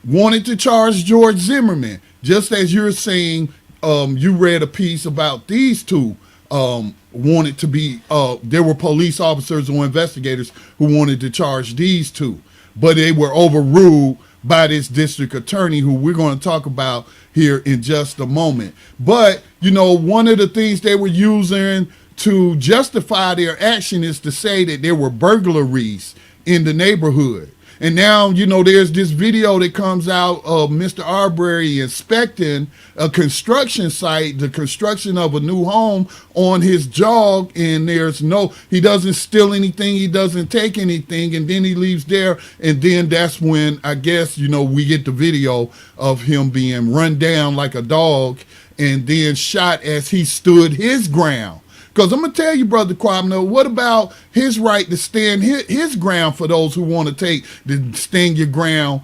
wanted to charge George Zimmerman. Just as you're saying, you read a piece about these two wanted to be, there were police officers or investigators who wanted to charge these two, but they were overruled by this district attorney, who we're going to talk about here in just a moment. But, you know, one of the things they were using to justify their action is to say that there were burglaries in the neighborhood. And now, you know, there's this video that comes out of Mr. Arbery inspecting a construction site, the construction of a new home on his jog, and he doesn't steal anything, he doesn't take anything, and then he leaves there, and then that's when, I guess, you know, we get the video of him being run down like a dog and then shot as he stood his ground. Because I'm going to tell you, Brother Kwabena, what about his right to stand his ground for those who want to take the stand your ground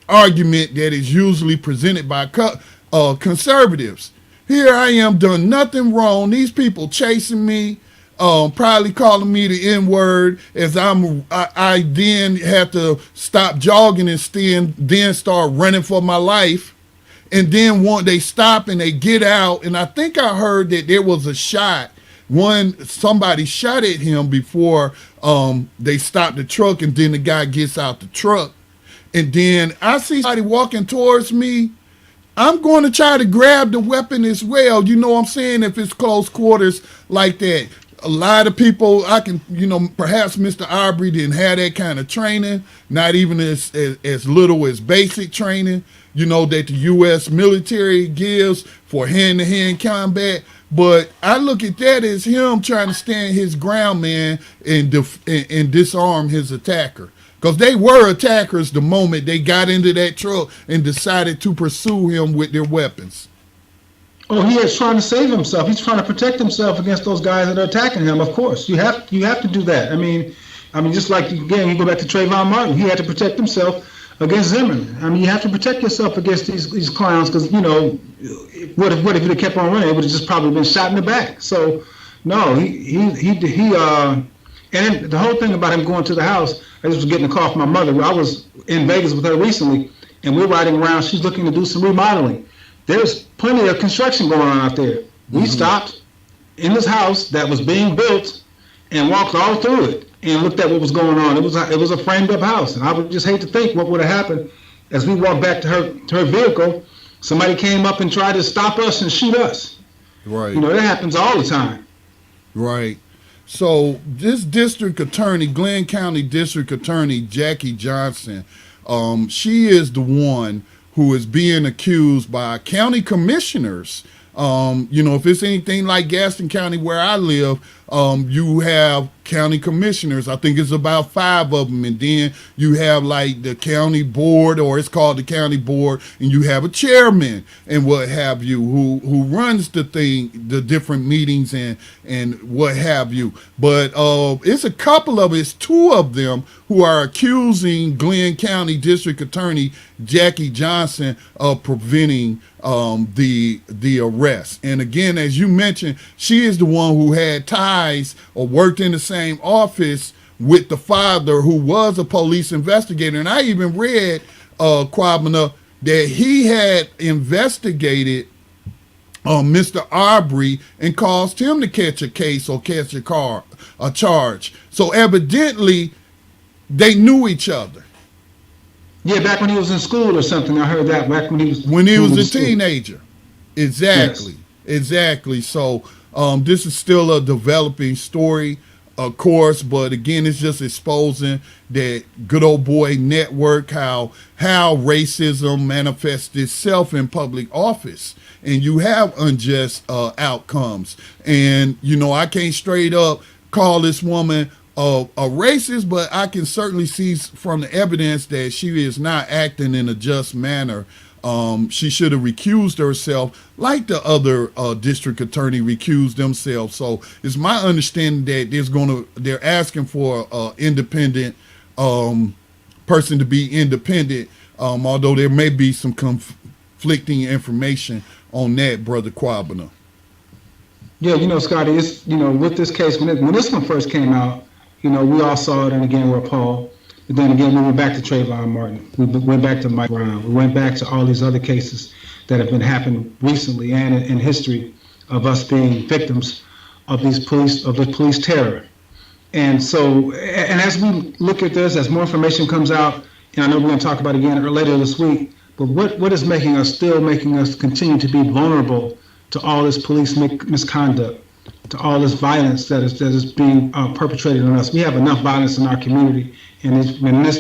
argument that is usually presented by conservatives? Here I am, done nothing wrong. These people chasing me, probably calling me the N-word, as I then have to stop jogging and then start running for my life. And then they stop and they get out, and I think I heard that there was a shot. Somebody shot at him before they stopped the truck, and then the guy gets out the truck. And then I see somebody walking towards me. I'm going to try to grab the weapon as well. You know what I'm saying? If it's close quarters like that. A lot of people, perhaps Mr. Arbery didn't have that kind of training, not even as little as basic training, you know, that the U.S. military gives for hand-to-hand combat. But I look at that as him trying to stand his ground, man, and disarm his attacker. Because they were attackers the moment they got into that truck and decided to pursue him with their weapons. Oh, he is trying to save himself. He's trying to protect himself against those guys that are attacking him. Of course, you have to do that. I mean, just like, again, you go back to Trayvon Martin. He had to protect himself against Zimmerman. I mean, you have to protect yourself against these clowns, because, you know, what if he'd have kept on running? It would have just probably been shot in the back. So, no, and then the whole thing about him going to the house, I just was getting a call from my mother. I was in Vegas with her recently, and we're riding around. She's looking to do some remodeling. There's plenty of construction going on out there. We stopped in this house that was being built and walked all through it and looked at what was going on. It was a framed up house, and I would just hate to think what would have happened as we walked back to her vehicle. Somebody came up and tried to stop us and shoot us. Right. You know, that happens all the time. Right. So this district attorney, Glenn County District Attorney Jackie Johnson, she is the one who is being accused by county commissioners. You know, if it's anything like Gaston County where I live, you have county commissioners. I think it's about 5 of them. And then you have like the county board, or it's called the county board, and you have a chairman and what have you who runs the different meetings and what have you. But it's a couple of it's 2 of them who are accusing Glenn County District Attorney Jackie Johnson of preventing the arrest. And again, as you mentioned, she is the one who had ties or worked in the same office with the father, who was a police investigator. And I even read, Kwabena, that he had investigated Mr. Arbery and caused him to catch a case or catch a charge. So evidently they knew each other. Yeah, back when he was in school or something. I heard that back when he was a teenager. Exactly. Yes. Exactly. So this is still a developing story, of course, but again, it's just exposing that good old boy network, how racism manifests itself in public office, and you have unjust outcomes. And I can't straight up call this woman a racist, but I can certainly see from the evidence that she is not acting in a just manner. She should have recused herself like the other district attorney recused themselves. So it's my understanding that they're asking for an independent person to be independent, although there may be some conflicting information on that, Brother Kwabena. Yeah, Scotty, it's, with this case, when this one first came out, we all saw it, and again, we're appalled. But then again, we went back to Trayvon Martin. We went back to Mike Brown. We went back to all these other cases that have been happening recently and in history of us being victims of the police terror. And so, and as we look at this, as more information comes out, and I know we're going to talk about it again later this week, but what is making us continue to be vulnerable to all this police misconduct, to all this violence that is being perpetrated on us? We have enough violence in our community, and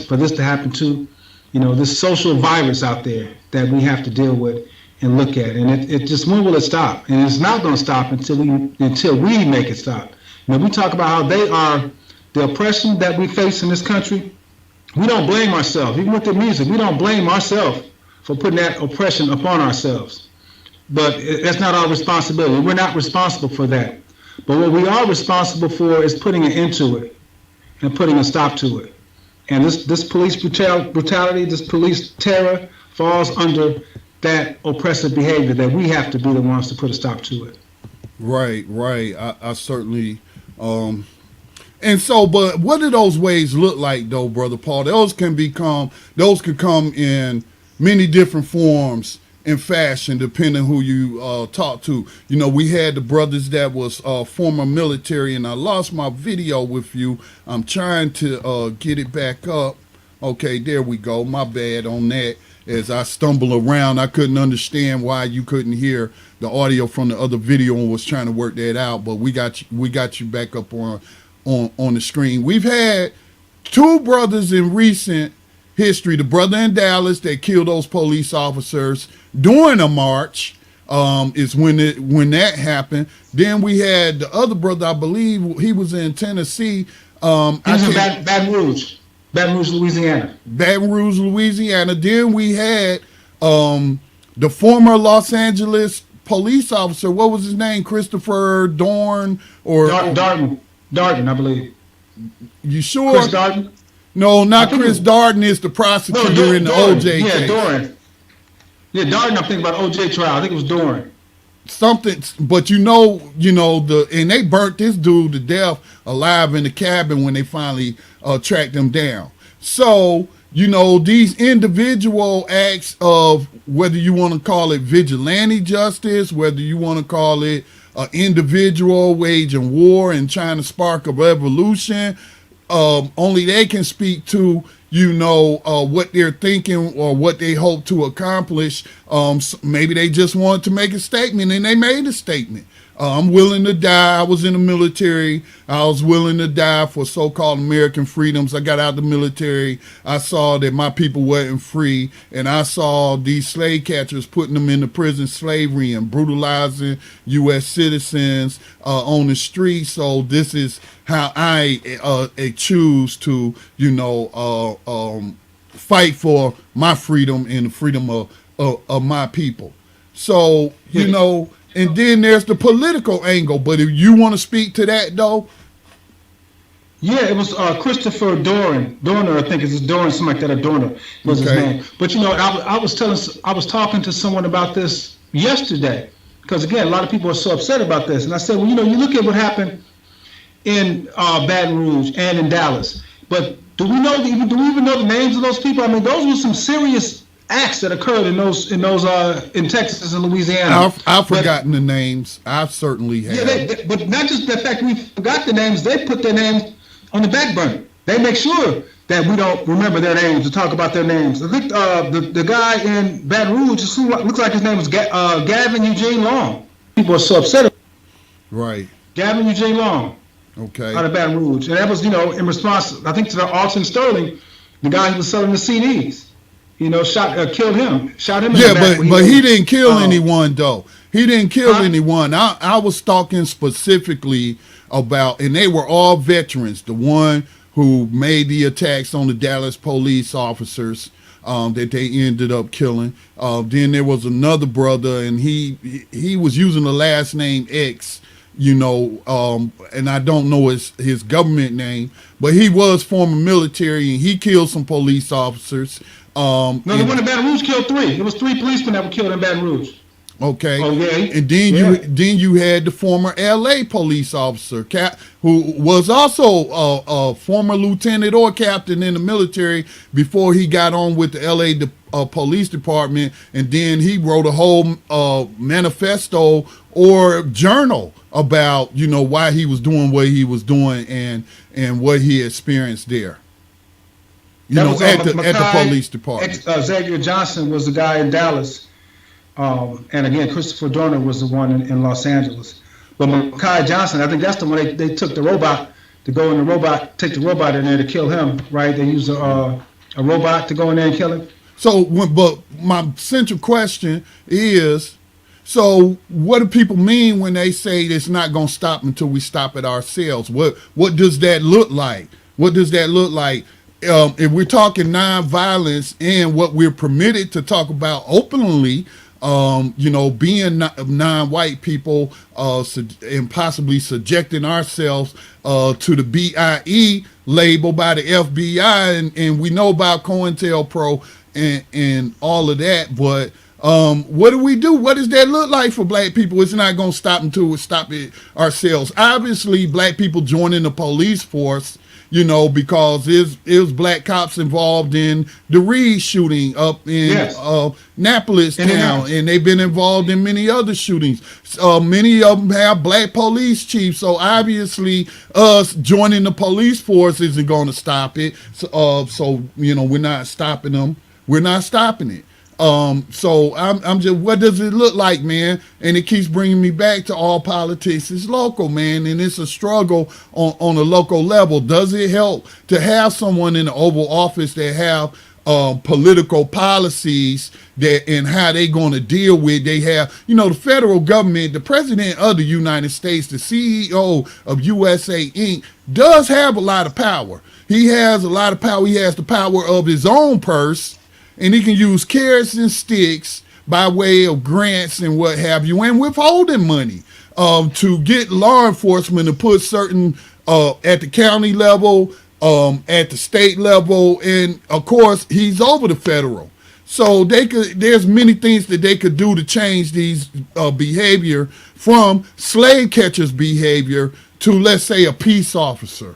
for this to happen too, this social virus out there that we have to deal with and look at, and it just, when will it stop? And it's not going to stop until we make it stop. We talk about how they are the oppression that we face in this country. We don't blame ourselves, even with the music. We don't blame ourselves for putting that oppression upon ourselves. But that's not our responsibility. We're not responsible for that. But what we are responsible for is putting an end to it and putting a stop to it. And this police brutality, this police terror falls under that oppressive behavior that we have to be the ones to put a stop to it. Right. I certainly, and so, but what do those ways look like though, Brother Paul? Those can come in many different forms and fashion, depending who you talk to. We had the brothers that was former military, and I lost my video with you. I'm trying to get it back up. Okay, there we go. My bad on that. As I stumble around, I couldn't understand why you couldn't hear the audio from the other video, and was trying to work that out. But we got you back up on the screen. We've had 2 brothers in recent history. The brother in Dallas that killed those police officers during a march is when that happened. Then we had the other brother, I believe he was in Tennessee. He was in Baton Rouge, Louisiana. Baton Rouge, Louisiana. Then we had the former Los Angeles police officer. What was his name? Christopher Dorn or Darden, I believe. You sure? Chris Darden? No, not Chris Darden is the prosecutor in the OJ case. Yeah, Doran. Yeah, Darden, I'm thinking about OJ trial. I think it was Doran. Something, but and they burnt this dude to death alive in the cabin when they finally tracked him down. So, these individual acts of, whether you want to call it vigilante justice, whether you want to call it individual waging war and trying to spark a revolution, only they can speak to, what they're thinking or what they hope to accomplish. Maybe they just want to make a statement, and they made a statement. I'm willing to die. I was in the military. I was willing to die for so-called American freedoms. I got out of the military. I saw that my people weren't free, and I saw these slave catchers putting them into prison slavery and brutalizing U.S. citizens on the street. So this is how I choose to, fight for my freedom and the freedom of my people. So, and then there's the political angle. But if you want to speak to that, though. Yeah, it was Christopher Dorner, I think it's Dorner, something like that, or Dorner was his name. But I was talking to someone about this yesterday, because again, a lot of people are so upset about this, and I said, well, you look at what happened in Baton Rouge and in Dallas, but do we even know the names of those people? I mean, those were some serious acts that occurred in Texas and Louisiana. I've forgotten the names. I certainly have. Yeah, but not just the fact we forgot the names, they put their names on the back burner. They make sure that we don't remember their names or talk about their names. I think the guy in Baton Rouge looks like his name was Gavin Eugene Long. People are so upset. Right. Gavin Eugene Long. Okay. Out of Baton Rouge, and that was in response, I think, to the Alton Sterling, the guy who was selling the CDs. Killed him. Shot him in the back. Yeah, but he didn't kill anyone, though. He didn't kill anyone. I was talking specifically about, and they were all veterans, the one who made the attacks on the Dallas police officers that they ended up killing. Then there was another brother, and he was using the last name X, and I don't know his government name, but he was former military, and he killed some police officers. The one in Baton Rouge killed 3. It was 3 policemen that were killed in Baton Rouge. Okay. Oh, yeah. And then you had the former L.A. police officer, who was also a former lieutenant or captain in the military before he got on with the L.A. police department, and then he wrote a whole manifesto or journal about why he was doing what he was doing and what he experienced there. At the police department. Xavier Johnson was the guy in Dallas. And again, Christopher Dorner was the one in Los Angeles. But Mekhi Johnson, I think that's the one they took the robot to go in take the robot in there to kill him, right? They used a robot to go in there and kill him. So, but my central question is, so what do people mean when they say it's not going to stop until we stop it ourselves? What does that look like? What does that look like? If we're talking nonviolence and what we're permitted to talk about openly, being non-white people and possibly subjecting ourselves to the BIE label by the FBI, and we know about COINTELPRO and all of that, but what do we do? What does that look like for black people? It's not going to stop until we stop it ourselves. Obviously, black people joining the police force, because there's black cops involved in the Reid shooting up in Annapolis town, and they've been involved in many other shootings. Many of them have black police chiefs, so obviously us joining the police force isn't going to stop it. So we're not stopping them. We're not stopping it. So I'm just, what does it look like, man? And it keeps bringing me back to all politics is local, man. And it's a struggle on a local level. Does it help to have someone in the Oval Office that have political policies that and how they going to deal with? They have, the federal government, the president of the United States, the CEO of USA Inc. does have a lot of power. He has a lot of power. He has the power of his own purse. And he can use carrots and sticks by way of grants and what have you, and withholding money to get law enforcement to put certain at the county level, at the state level, and of course he's over the federal. So there's many things that they could do to change these behavior from slave catchers' behavior to, let's say, a peace officer.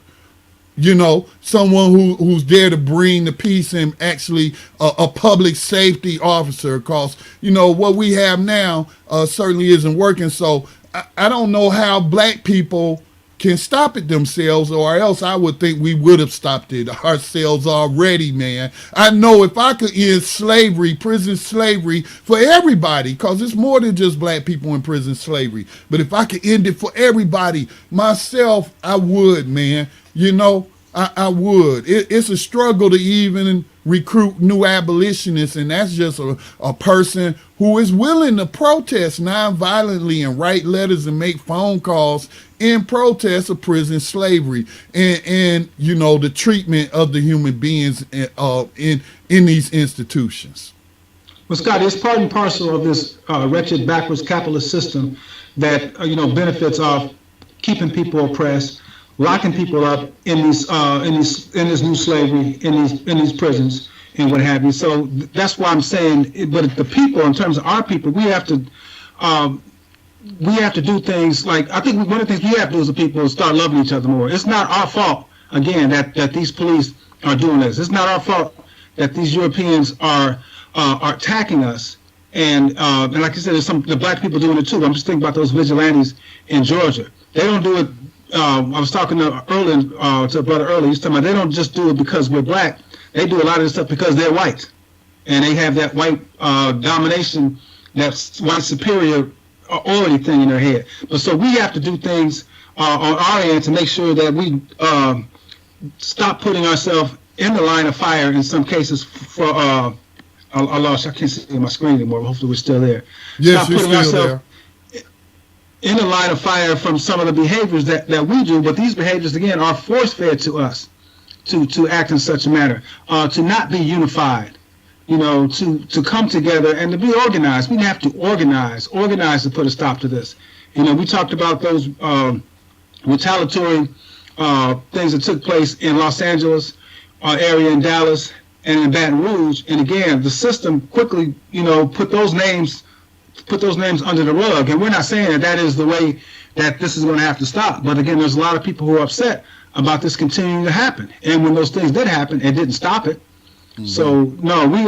Someone who's there to bring the peace and actually a public safety officer, because, what we have now certainly isn't working. So I don't know how black people can stop it themselves, or else I would think we would have stopped it ourselves already, man. I know if I could end slavery, prison slavery for everybody, because it's more than just black people in prison slavery, but if I could end it for everybody, myself, I would, man. You know, I would. It's a struggle to even recruit new abolitionists, and that's just a person who is willing to protest nonviolently and write letters and make phone calls in protest of prison slavery and you know, the treatment of the human beings in these institutions. Well, Scott, it's part and parcel of this wretched, backwards capitalist system that you know, benefits off keeping people oppressed, locking people up in this new slavery, in these prisons and what have you. So that's why I'm saying, but the people, in terms of our people, we have to do things like, I think one of the things we have to do as a people is start loving each other more. It's not our fault, again, that these police are doing this. It's not our fault that these Europeans are attacking us. And like I said, there's the black people doing it too. I'm just thinking about those vigilantes in Georgia. They don't do it. I was talking to a brother earlier. He's talking about they don't just do it because we're black. They do a lot of this stuff because they're white, and they have that white domination, that white superiority thing in their head. But so we have to do things on our end to make sure that we stop putting ourselves in the line of fire in some cases for. I lost. I can't see my screen anymore. Hopefully, we're still there. Yes, stop you're putting still ourselves there. In the line of fire from some of the behaviors that we do, but these behaviors again are force-fed to us to act in such a manner, to not be unified, you know, to come together and to be organized. We have to organize to put a stop to this. You know, we talked about those retaliatory things that took place in Los Angeles area, in Dallas, and in Baton Rouge, and again, the system quickly, you know, put those names under the rug. And we're not saying that is the way that this is going to have to stop. But again, there's a lot of people who are upset about this continuing to happen. And when those things did happen, it didn't stop it. Mm-hmm. So no, we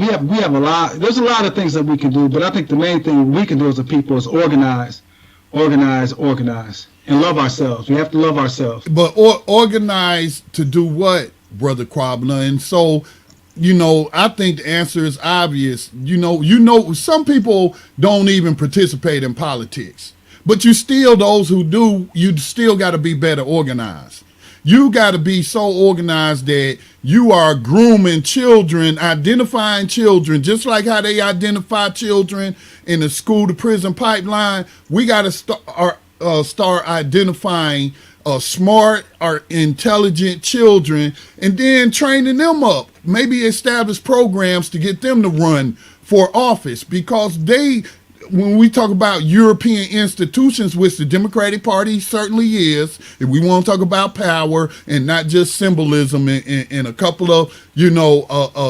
have a lot. There's a lot of things that we can do, but I think the main thing we can do as a people is organize, and love ourselves. We have to love ourselves. But organize to do what, Brother Kwabena? And so, you know, I think the answer is obvious. You know, some people don't even participate in politics, but those who do, you still got to be better organized. You got to be so organized that you are grooming children, identifying children, just like how they identify children in the school to prison pipeline. We got to start identifying smart or intelligent children, and then training them up. Maybe establish programs to get them to run for office, because when we talk about European institutions, which the Democratic Party certainly is, if we want to talk about power and not just symbolism and a couple of, you know,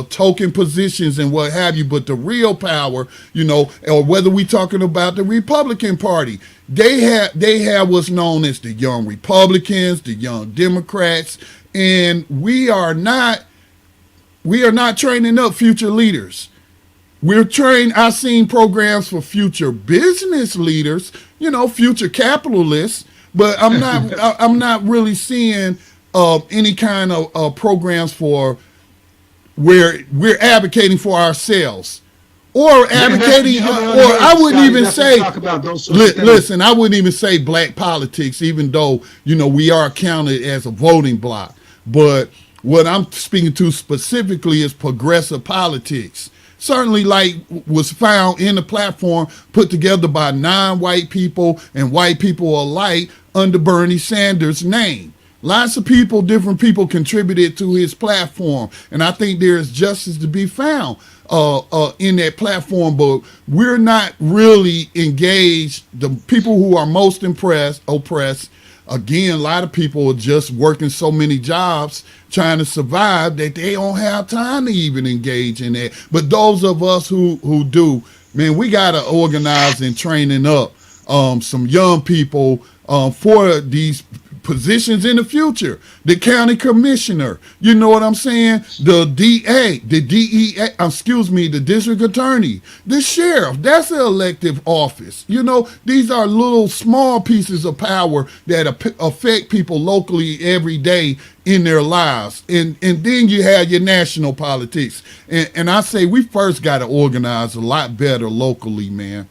token positions and what have you, but the real power, you know, or whether we talking about the Republican Party, they have what's known as the young Republicans, the young Democrats, and we are not training up future leaders. I've seen programs for future business leaders, you know, future capitalists, but I'm not really seeing any kind of programs for where we're advocating for ourselves, or advocating, or I wouldn't even say, listen, I wouldn't even say black politics, even though, you know, we are counted as a voting bloc. But what I'm speaking to specifically is progressive politics. Certainly, like was found in the platform put together by non-white people and white people alike under Bernie Sanders' name. Lots of people, different people contributed to his platform. And I think there is justice to be found in that platform, but we're not really engaged. The people who are most oppressed, again, a lot of people are just working so many jobs trying to survive that they don't have time to even engage in that. But those of us who do, man, we got to organize and training up some young people for these positions in the future, the county commissioner, you know what I'm saying? The DA, the DEA, the district attorney, the sheriff, that's an elective office. You know, these are little small pieces of power that affect people locally every day in their lives. And then you have your national politics. And I say we first got to organize a lot better locally, man.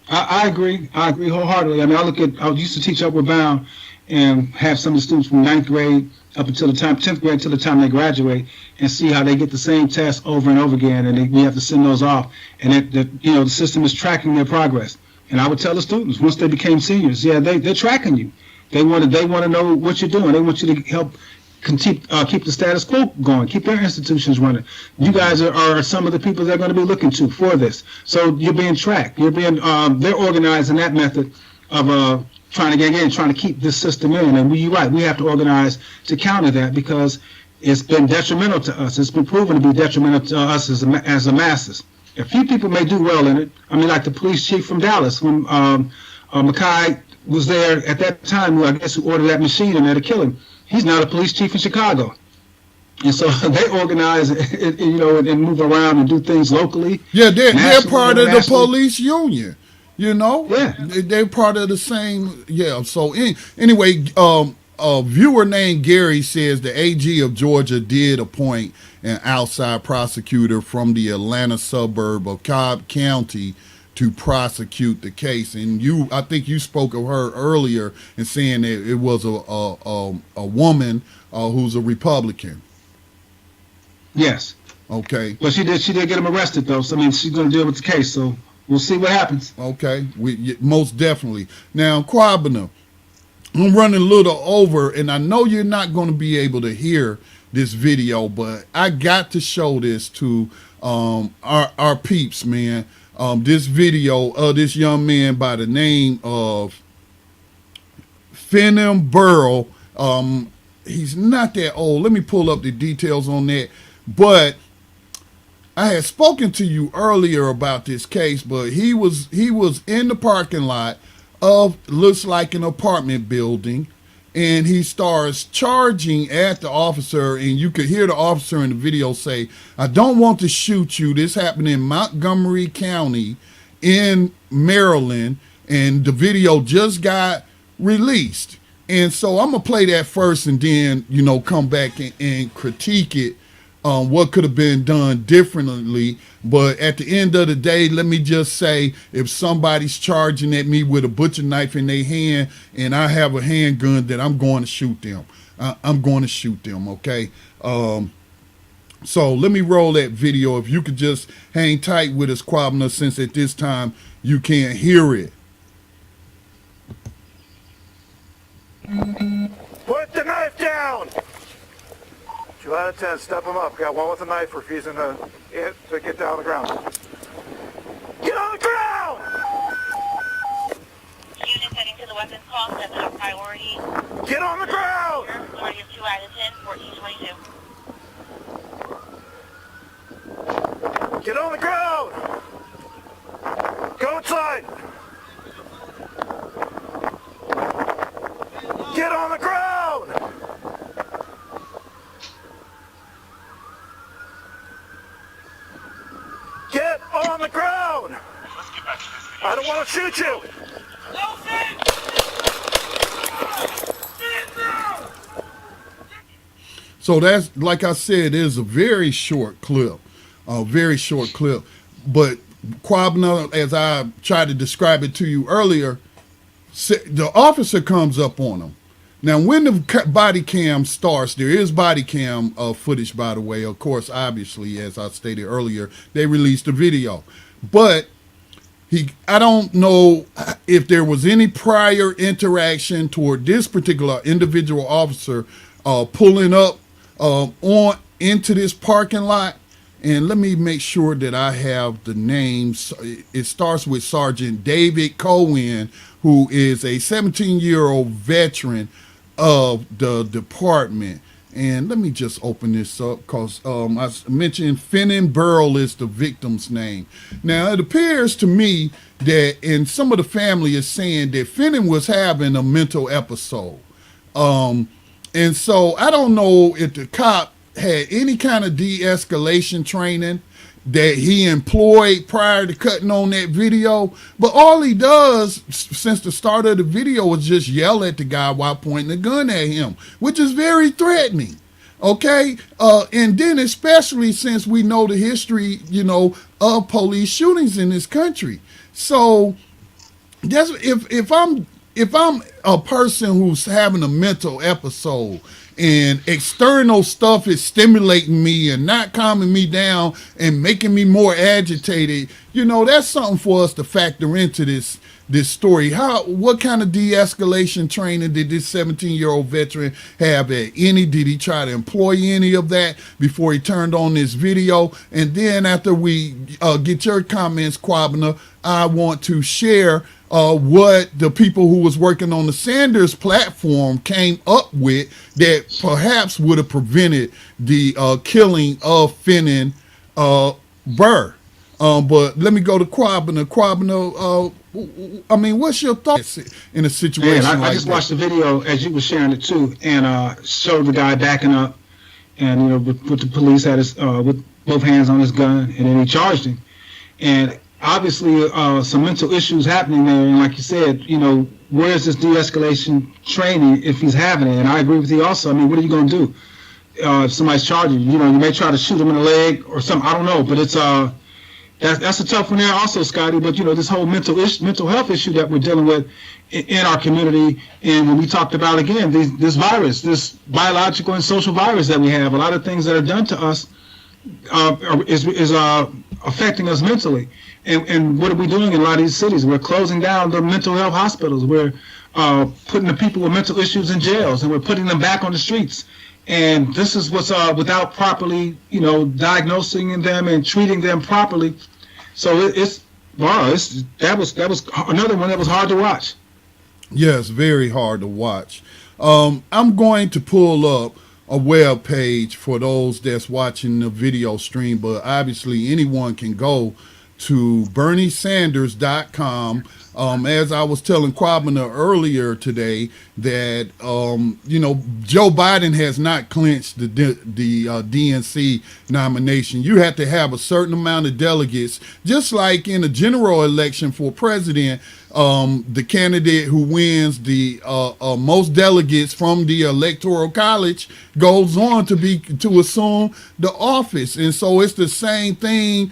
I agree. I agree wholeheartedly. I mean, I used to teach Upward Bound and have some of the students from 9th grade up until the time, 10th grade, until the time they graduate, and see how they get the same tests over and over again, and we have to send those off. And the system is tracking their progress. And I would tell the students once they became seniors, yeah, they're tracking you. They want to know what you're doing. They want you to help keep the status quo going, keep their institutions running. You guys are some of the people they're going to be looking to for this. So you're being tracked. You're being they're organized in that method of trying to keep this system in. And you're right, we have to organize to counter that because it's been detrimental to us. It's been proven to be detrimental to us as the masses. A few people may do well in it. I mean, like the police chief from Dallas, when Mackay was there at that time, who ordered that machine in there to kill him. He's now the police chief in Chicago. And so they organize, and move around and do things locally. Yeah, they're part of the police union, you know? Yeah. They're part of the same, yeah. So anyway, a viewer named Gary says the AG of Georgia did appoint an outside prosecutor from the Atlanta suburb of Cobb County to prosecute the case. And I think you spoke of her earlier and saying that it was a woman who's a Republican. Yes. Okay. But she did get him arrested though. So I mean, she's going to deal with the case. So we'll see what happens. Okay. Most definitely. Now, Kwabena, I'm running a little over, and I know you're not going to be able to hear this video, but I got to show this to our peeps, man. This video of this young man by the name of Fenham Burrow. He's not that old. Let me pull up the details on that. But I had spoken to you earlier about this case, but he was in the parking lot of looks like an apartment building, and he starts charging at the officer, and you could hear the officer in the video say, "I don't want to shoot you." This happened in Montgomery County in Maryland, and the video just got released. And so I'm gonna play that first and then, come back and critique it, what could have been done differently. But at the end of the day, let me just say, if somebody's charging at me with a butcher knife in their hand and I have a handgun, that I'm going to shoot them. I'm going to shoot them, okay? So let me roll that video. If you could just hang tight with us, Kwabena, since at this time you can't hear it. Put the knife down! 2 out of 10, step him up. Got one with a knife refusing to get down on the ground. Get on the ground! Unit heading to the weapons call, 7 top priority. Get on the ground! Priority of 2 out of 10, 1422. Get on the ground! Go inside! Get on the ground! Get on the ground! I don't want to shoot you! So that's, like I said, it is a very short clip, But Kwabena, as I tried to describe it to you earlier, the officer comes up on him. Now, when the body cam starts, there is body cam footage, by the way. Of course, obviously, as I stated earlier, they released the video. But I don't know if there was any prior interaction toward this particular individual officer pulling up into this parking lot. And let me make sure that I have the names. It starts with Sergeant David Cohen, who is a 17-year-old veteran of the department. And let me just open this up because I mentioned Finnan Burrell is the victim's name. Now, it appears to me that, and some of the family is saying that Finnan was having a mental episode. And so I don't know if the cop had any kind of de-escalation training that he employed prior to cutting on that video, but all he does since the start of the video is just yell at the guy while pointing a gun at him, which is very threatening. Okay, and then especially since we know the history, of police shootings in this country. So that's if I'm a person who's having a mental episode and external stuff is stimulating me and not calming me down and making me more agitated, that's something for us to factor into this story. What kind of de-escalation training did this 17-year-old veteran have at any? Did he try to employ any of that before he turned on this video? And then after we get your comments, Kwabena, I want to share what the people who was working on the Sanders platform came up with that perhaps would have prevented the killing of Finnan Burr. But let me go to Kwabena. Kwabena, what's your thoughts in a situation like that? I just watched the video as you were sharing it too, and showed the guy backing up, and with the police had his with both hands on his gun, and then he charged him, and obviously some mental issues happening there, and like you said, where's this de-escalation training if he's having it? And I agree with you also. What are you going to do if somebody's charging you? You may try to shoot him in the leg or something. I don't know, but it's that's a tough one there also, Scotty. But this whole mental health issue that we're dealing with in our community, and when we talked about again this virus, this biological and social virus that we have, a lot of things that are done to us is affecting us mentally. And what are we doing in a lot of these cities? We're closing down the mental health hospitals. We're putting the people with mental issues in jails, and we're putting them back on the streets. And this is what's without properly, diagnosing them and treating them properly. So that was another one that was hard to watch. Yes, very hard to watch. I'm going to pull up a web page for those that's watching the video stream, but obviously anyone can go to BernieSanders.com. As I was telling Kwabena earlier today, that Joe Biden has not clinched the DNC nomination. You have to have a certain amount of delegates, just like in a general election for president. The candidate who wins the most delegates from the Electoral College goes on to assume the office, and so it's the same thing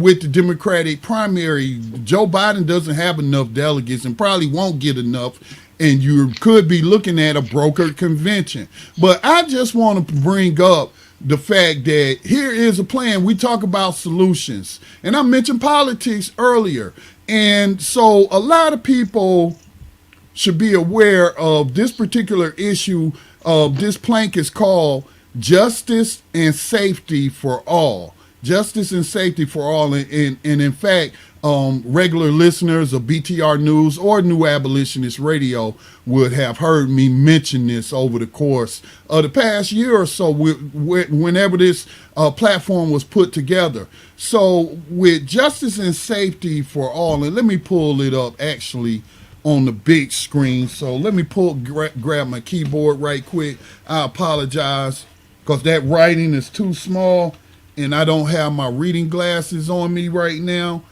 with the Democratic primary. Joe Biden doesn't have enough delegates and probably won't get enough, and you could be looking at a brokered convention. But I just want to bring up the fact that here is a plan. We talk about solutions, and I mentioned politics earlier. And so a lot of people should be aware of this particular issue. This plank is called Justice and Safety for All. Justice and Safety for All. And in fact, regular listeners of BTR News or New Abolitionist Radio would have heard me mention this over the course of the past year or so whenever this platform was put together. So with Justice and Safety for All, and let me pull it up actually on the big screen. So let me grab my keyboard right quick. I apologize because that writing is too small and I don't have my reading glasses on me right now.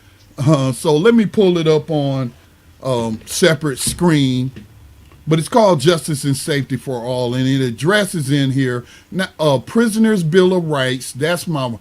So let me pull it up on separate screen, but it's called Justice and Safety for All, and it addresses in here Prisoners' Bill of Rights. That's my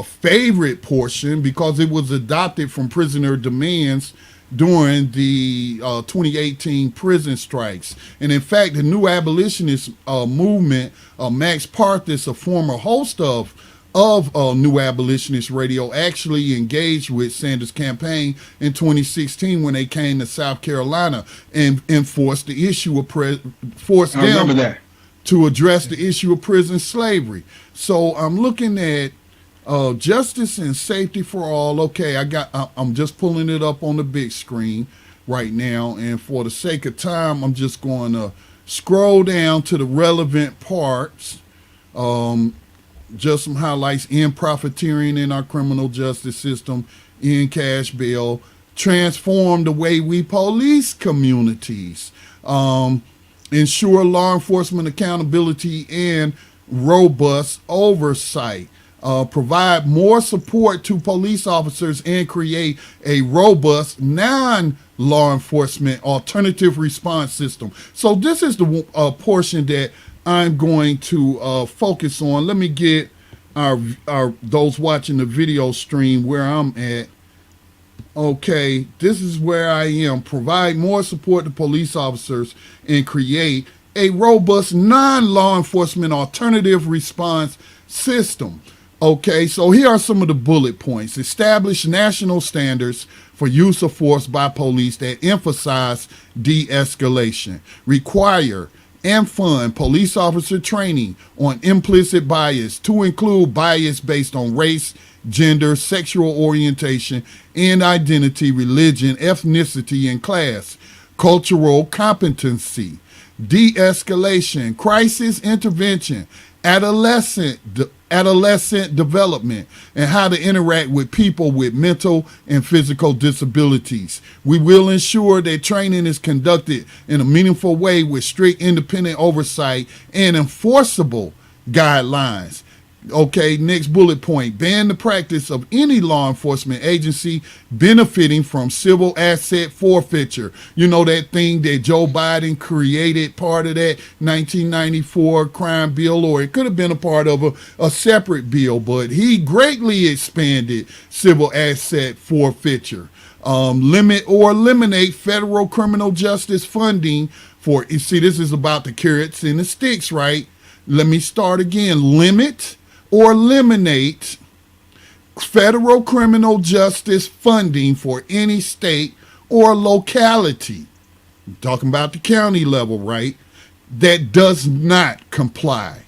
favorite portion because it was adopted from prisoner demands during the 2018 prison strikes. And in fact, the New Abolitionist movement, Max Parthas, a former host of New Abolitionist Radio, actually engaged with Sanders' campaign in 2016 when they came to South Carolina and forced the issue of forced them to address the issue of prison slavery. So I'm looking at Justice and Safety for All. Okay, I'm just pulling it up on the big screen right now, and for the sake of time, I'm just going to scroll down to the relevant parts. Just some highlights: end profiteering in our criminal justice system, end cash bail, transform the way we police communities, ensure law enforcement accountability and robust oversight, provide more support to police officers, and create a robust non-law enforcement alternative response system. So this is the portion that I'm going to focus on. Let me get our those watching the video stream where I'm at. Okay, this is where I am. Provide more support to police officers and create a robust non-law enforcement alternative response system. Okay, so here are some of the bullet points. Establish national standards for use of force by police that emphasize de-escalation. Require and fund police officer training on implicit bias to include bias based on race, gender, sexual orientation, and identity, religion, ethnicity, and class. Cultural competency, de-escalation, crisis intervention, adolescent development, and how to interact with people with mental and physical disabilities. We will ensure that training is conducted in a meaningful way with strict independent oversight and enforceable guidelines. Okay, next bullet point: ban the practice of any law enforcement agency benefiting from civil asset forfeiture. You know, that thing that Joe Biden created, part of that 1994 crime bill, or it could have been a part of a separate bill, but he greatly expanded civil asset forfeiture. Limit or eliminate federal criminal justice funding for, you see, this is about the carrots and the sticks, right? Let me start again. Limit or eliminate federal criminal justice funding for any state or locality, I'm talking about the county level, right, that does not comply.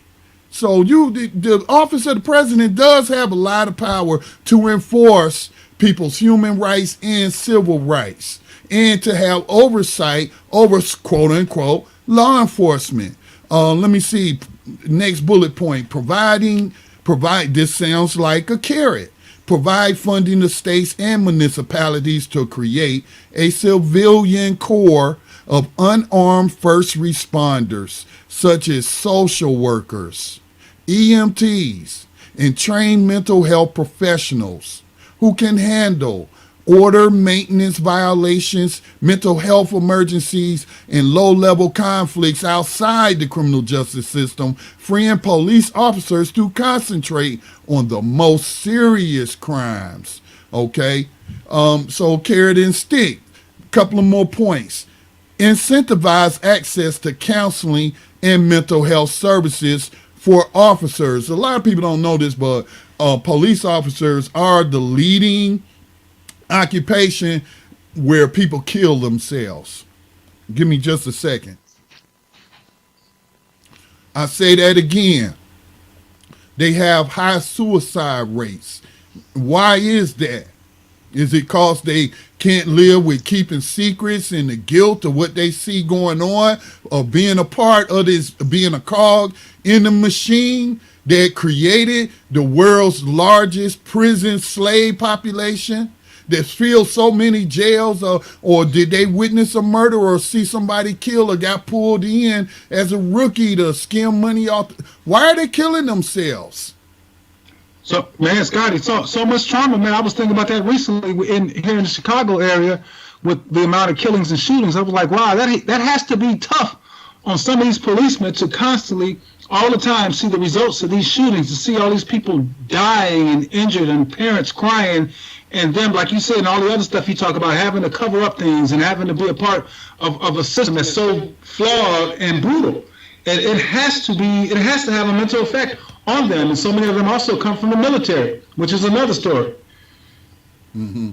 So the office of the president does have a lot of power to enforce people's human rights and civil rights, and to have oversight over, quote unquote, law enforcement. Let me see, next bullet point: provide, this sounds like a carrot. Provide funding to states and municipalities to create a civilian corps of unarmed first responders, such as social workers, EMTs, and trained mental health professionals who can handle order, maintenance violations, mental health emergencies, and low-level conflicts outside the criminal justice system, freeing police officers to concentrate on the most serious crimes. Okay, so carrot and stick. Couple of more points. Incentivize access to counseling and mental health services for officers. A lot of people don't know this, but police officers are the leading occupation where people kill themselves. Give me just a second. I say that again. They have high suicide rates. Why is that? Is it because they can't live with keeping secrets and the guilt of what they see going on, or being a part of this, being a cog in the machine that created the world's largest prison slave population that fills so many jails, or did they witness a murder or see somebody killed or got pulled in as a rookie to skim money off? Why are they killing themselves? So, man, Scotty, so much trauma, man. I was thinking about that recently here in the Chicago area with the amount of killings and shootings. I was like, wow, that has to be tough on some of these policemen to constantly, all the time, see the results of these shootings, to see all these people dying and injured and parents crying, and then, like you said, and all the other stuff you talk about, having to cover up things and having to be a part of a system that's so flawed and brutal. It has to have a mental effect on them, and so many of them also come from the military, which is another story. Mm-hmm.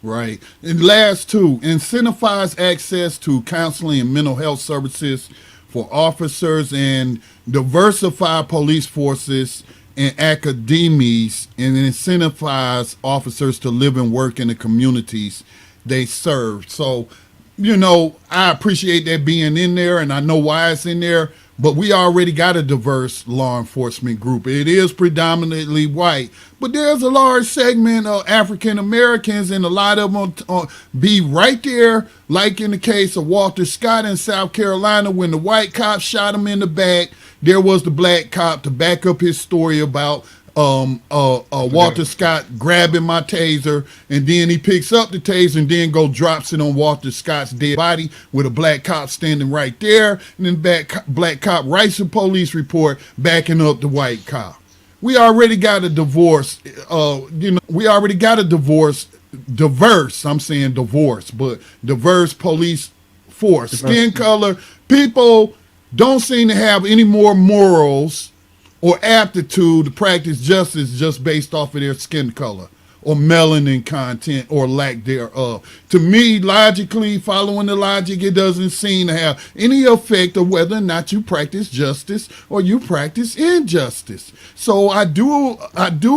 Right. And last two, incentivize access to counseling and mental health services for officers, and diversify police forces and academies, and incentivize officers to live and work in the communities they serve. So I appreciate that being in there, and I know why it's in there, but we already got a diverse law enforcement group. It is predominantly white, but there's a large segment of African Americans, and a lot of them be right there, like in the case of Walter Scott in South Carolina, when the white cop shot him in the back, there was the black cop to back up his story about Walter Scott grabbing my taser, and then he picks up the taser and then drops it on Walter Scott's dead body with a black cop standing right there, and then black cop writes a police report backing up the white cop. We already got a divorce, diverse police force. Skin color, people don't seem to have any more morals or aptitude to practice justice just based off of their skin color or melanin content or lack thereof. To me, logically, following the logic, it doesn't seem to have any effect of whether or not you practice justice or you practice injustice. So I do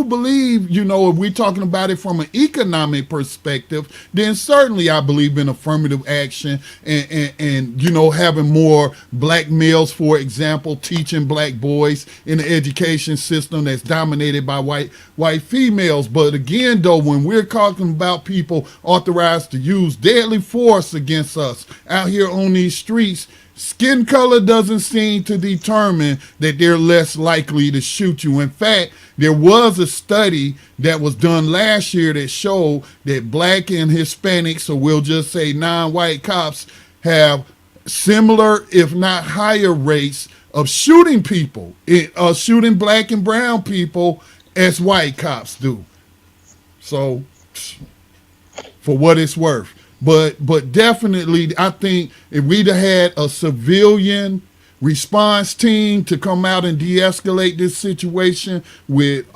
believe, if we're talking about it from an economic perspective, then certainly I believe in affirmative action and having more black males, for example, teaching black boys in the education system that's dominated by white females. But again, though, when we're talking about people authorized to use deadly force against us out here on these streets, skin color doesn't seem to determine that they're less likely to shoot you. In fact, there was a study that was done last year that showed that black and Hispanics, so we'll just say non-white cops, have similar, if not higher rates of shooting people, shooting black and brown people as white cops do. So, for what it's worth. But definitely, I think if we'd have had a civilian response team to come out and de-escalate this situation with,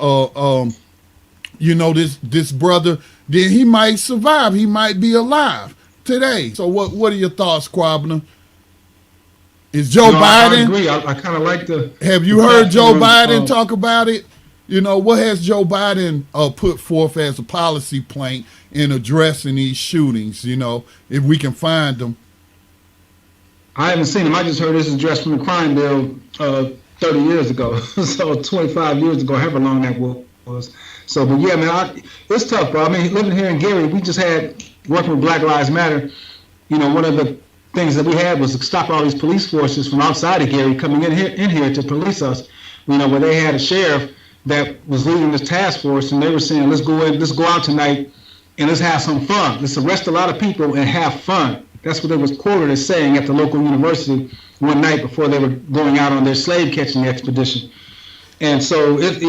this brother, then he might survive. He might be alive today. So what are your thoughts, Kwabena? Is Joe Biden? I agree. I kind of like the. Have you heard Joe Biden talk about it? What has Joe Biden put forth as a policy plank in addressing these shootings, if we can find them? I haven't seen him. I just heard this address from the crime bill 30 years ago. So 25 years ago, however long that was. So, but yeah, man, it's tough, bro. I mean, living here in Gary, we just had, working with Black Lives Matter, one of the things that we had was to stop all these police forces from outside of Gary coming in here to police us, where they had a sheriff that was leading this task force, and they were saying, let's go out tonight and let's have some fun. Let's arrest a lot of people and have fun. That's what they was quoted as saying at the local university one night before they were going out on their slave catching expedition. And so, it's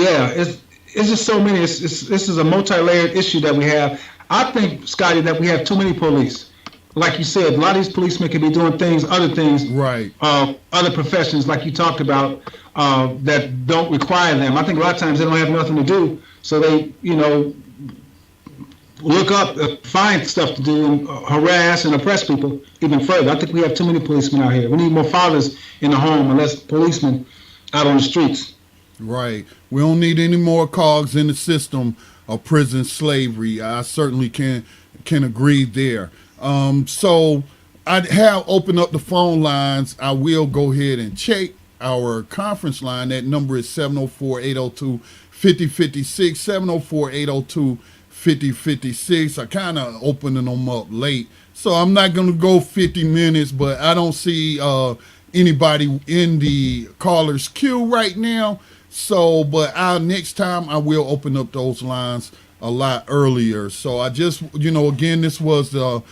just so many. This is a multi-layered issue that we have. I think, Scotty, that we have too many police. Like you said, a lot of these policemen could be doing other things, right? Other professions, like you talked about, that don't require them. I think a lot of times they don't have nothing to do, so they, look up, find stuff to do, and harass and oppress people even further. I think we have too many policemen out here. We need more fathers in the home and less policemen out on the streets. Right. We don't need any more cogs in the system of prison slavery. I certainly can agree there. So I have opened up the phone lines. I will go ahead and check our conference line. That number is 704-802-5056, 704-802-5056. I kind of opening them up late, so I'm not going to go 50 minutes, but I don't see anybody in the caller's queue right now. So, but next time I will open up those lines a lot earlier. So I just, again, this was the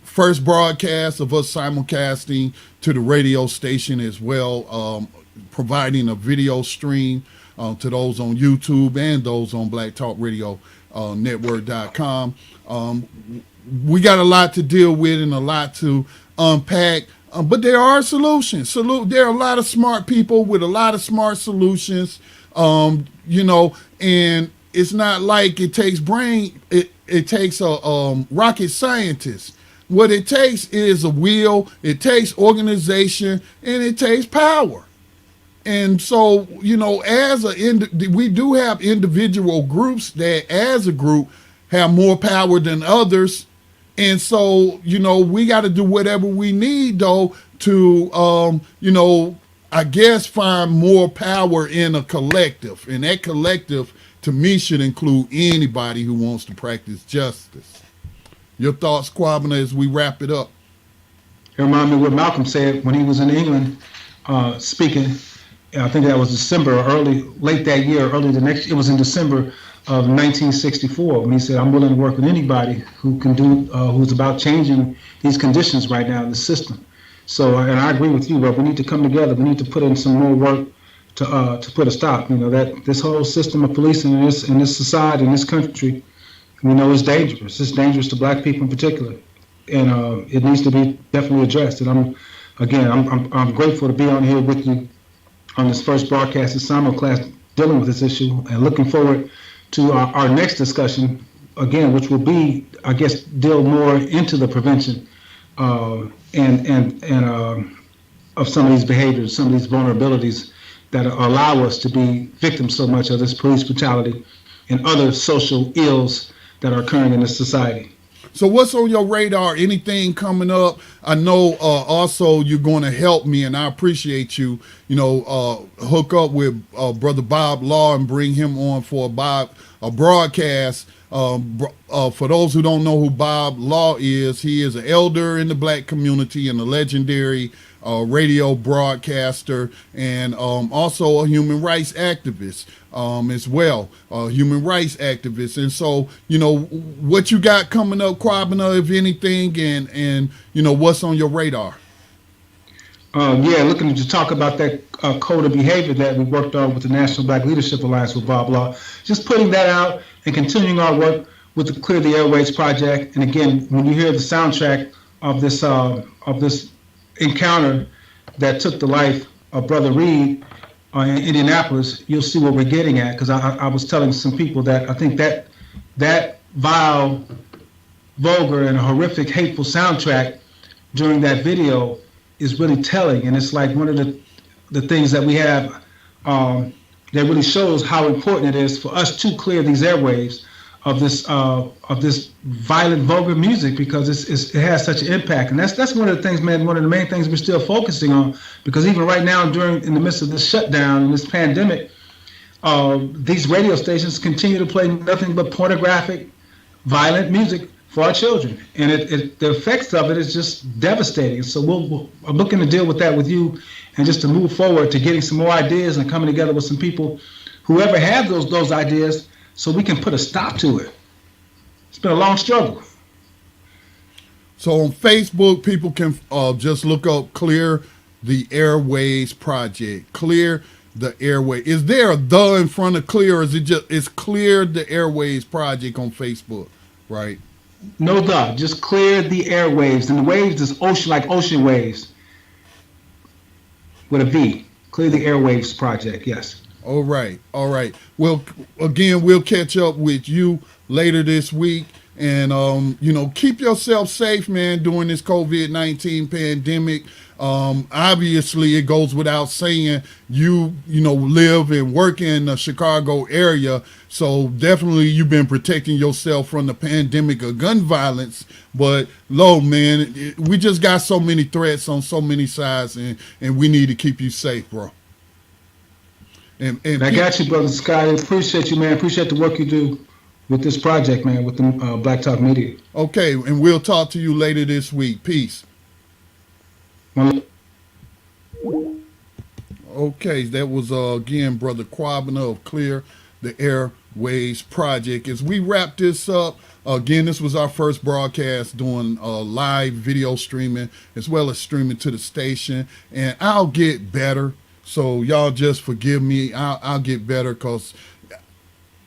first broadcast of us simulcasting to the radio station as well, providing a video stream to those on YouTube and those on blacktalkradionetwork.com. We got a lot to deal with and a lot to unpack, but there are solutions. There are a lot of smart people with a lot of smart solutions, and it's not like it takes brain. It takes a rocket scientist. What it takes is a will, it takes organization, and it takes power. And so, we do have individual groups that as a group have more power than others, And so, we got to do whatever we need, though, to, I guess find more power in a collective. And that collective, to me, should include anybody who wants to practice justice. Your thoughts, Kwabena, as we wrap it up? It reminds me of what Malcolm said when he was in England speaking. I think that was December, late that year, early the next. It was in December of 1964 when he said, "I'm willing to work with anybody who can do, who's about changing these conditions right now in the system." So, and I agree with you, bro. We need to come together. We need to put in some more work to put a stop. That this whole system of policing in this society, in this country, is dangerous. It's dangerous to Black people in particular, and it needs to be definitely addressed. And I'm grateful to be on here with you on this first broadcast, this simulcast dealing with this issue, and looking forward to our next discussion again, which will be, I guess, deal more into the prevention and of some of these behaviors, some of these vulnerabilities that allow us to be victims so much of this police brutality and other social ills that are occurring in this society. So what's on your radar? Anything coming up? I know also you're going to help me, and I appreciate you, hook up with Brother Bob Law and bring him on for a broadcast. For those who don't know who Bob Law is, he is an elder in the Black community and a legendary radio broadcaster, and also a human rights activist as well, human rights activist. And so, what you got coming up, Kwabena, if anything, and what's on your radar? Looking to talk about that code of behavior that we worked on with the National Black Leadership Alliance with Bob Law. Just putting that out and continuing our work with the Clear the Airwaves project. And again, when you hear the soundtrack of this encounter that took the life of Brother Reid in Indianapolis, you'll see what we're getting at. Because I was telling some people that I think that vile, vulgar, and horrific, hateful soundtrack during that video is really telling. And it's like one of the things that we have that really shows how important it is for us to clear these airwaves of this violent, vulgar music, because it has such an impact. And that's one of the things, man, one of the main things we're still focusing on, because even right now, in the midst of this shutdown and this pandemic, these radio stations continue to play nothing but pornographic, violent music for our children. And the effects of it is just devastating. So I'm looking to deal with that with you, and just to move forward to getting some more ideas and coming together with some people, whoever have those ideas, so we can put a stop to it. It's been a long struggle. So on Facebook, people can just look up Clear the Airwaves Project. Clear the Airway. Is there a "the" in front of Clear, or is it's Clear the Airwaves Project on Facebook, right? No "the", just Clear the Airwaves. And the waves is ocean, like ocean waves, with a V. Clear the Airwaves Project, yes. All right. Well, again, we'll catch up with you later this week. And, keep yourself safe, man, during this COVID-19 pandemic. Obviously, it goes without saying, you live and work in the Chicago area. So definitely you've been protecting yourself from the pandemic of gun violence. But, man, we just got so many threats on so many sides, and we need to keep you safe, bro. And I got you, Brother Scotty. Appreciate you, man. Appreciate the work you do with this project, man, with the Black Talk Media. Okay, and we'll talk to you later this week. Peace. Okay, that was, again, Brother Kwabena of Clear the Airwaves Project. As we wrap this up, again, this was our first broadcast doing live video streaming as well as streaming to the station. And I'll get better. So y'all just forgive me. I'll get better, because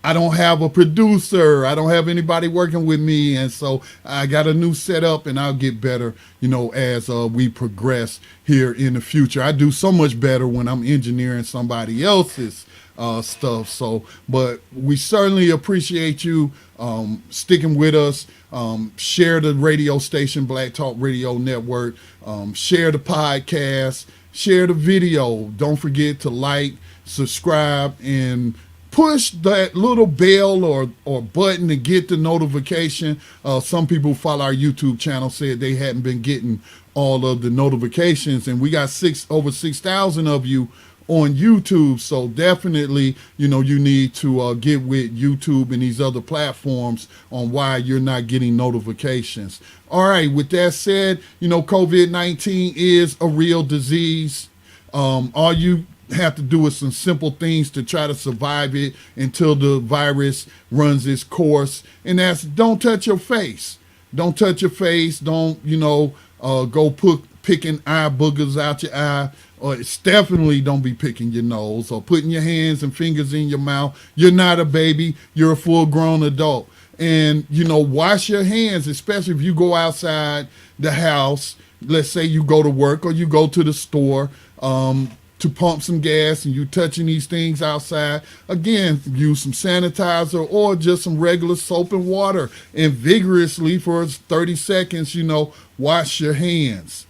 I don't have a producer. I don't have anybody working with me. And so I got a new setup, and I'll get better, as we progress here in the future. I do so much better when I'm engineering somebody else's stuff. So, but we certainly appreciate you sticking with us. Share the radio station, Black Talk Radio Network. Share the podcast. Share the video. Don't forget to like, subscribe, and push that little bell or button to get the notification. Some people who follow our YouTube channel said they hadn't been getting all of the notifications, and we got over 6,000 of you on YouTube. So definitely, you need to get with YouTube and these other platforms on why you're not getting notifications. All right, with that said, COVID-19 is a real disease. All you have to do is some simple things to try to survive it until the virus runs its course. And that's, don't touch your face. Don't touch your face. Don't, go picking eye boogers out your eye. Or it's definitely don't be picking your nose or putting your hands and fingers in your mouth. You're not a baby. You're a full-grown adult. And, wash your hands, especially if you go outside the house. Let's say you go to work or you go to the store to pump some gas and you touching these things outside. Again, use some sanitizer or just some regular soap and water and vigorously for 30 seconds, wash your hands.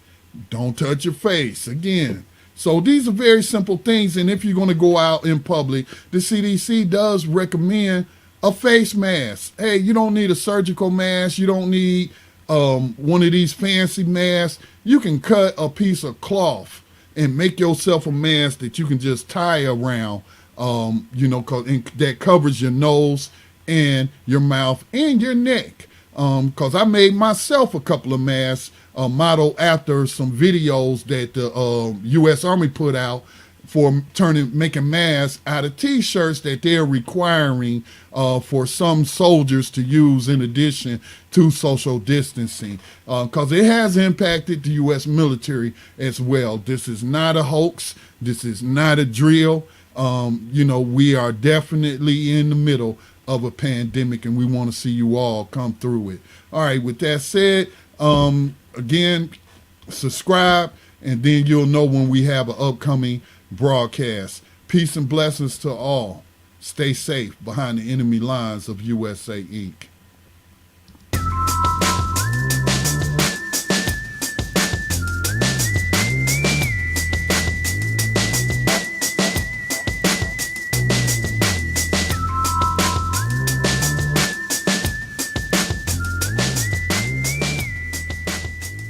Don't touch your face. Again. So these are very simple things. And if you're going to go out in public, the CDC does recommend a face mask. Hey, you don't need a surgical mask. You don't need one of these fancy masks. You can cut a piece of cloth and make yourself a mask that you can just tie around, that covers your nose and your mouth and your neck. Because I made myself a couple of masks modeled after some videos that the U.S. Army put out for making masks out of T-shirts that they're requiring for some soldiers to use in addition to social distancing, because it has impacted the U.S. military as well. This is not a hoax. This is not a drill. We are definitely in the middle of a pandemic, and we want to see you all come through it. All right, with that said, again, subscribe, and then you'll know when we have an upcoming broadcast. Peace and blessings to all. Stay safe behind the enemy lines of USA Inc.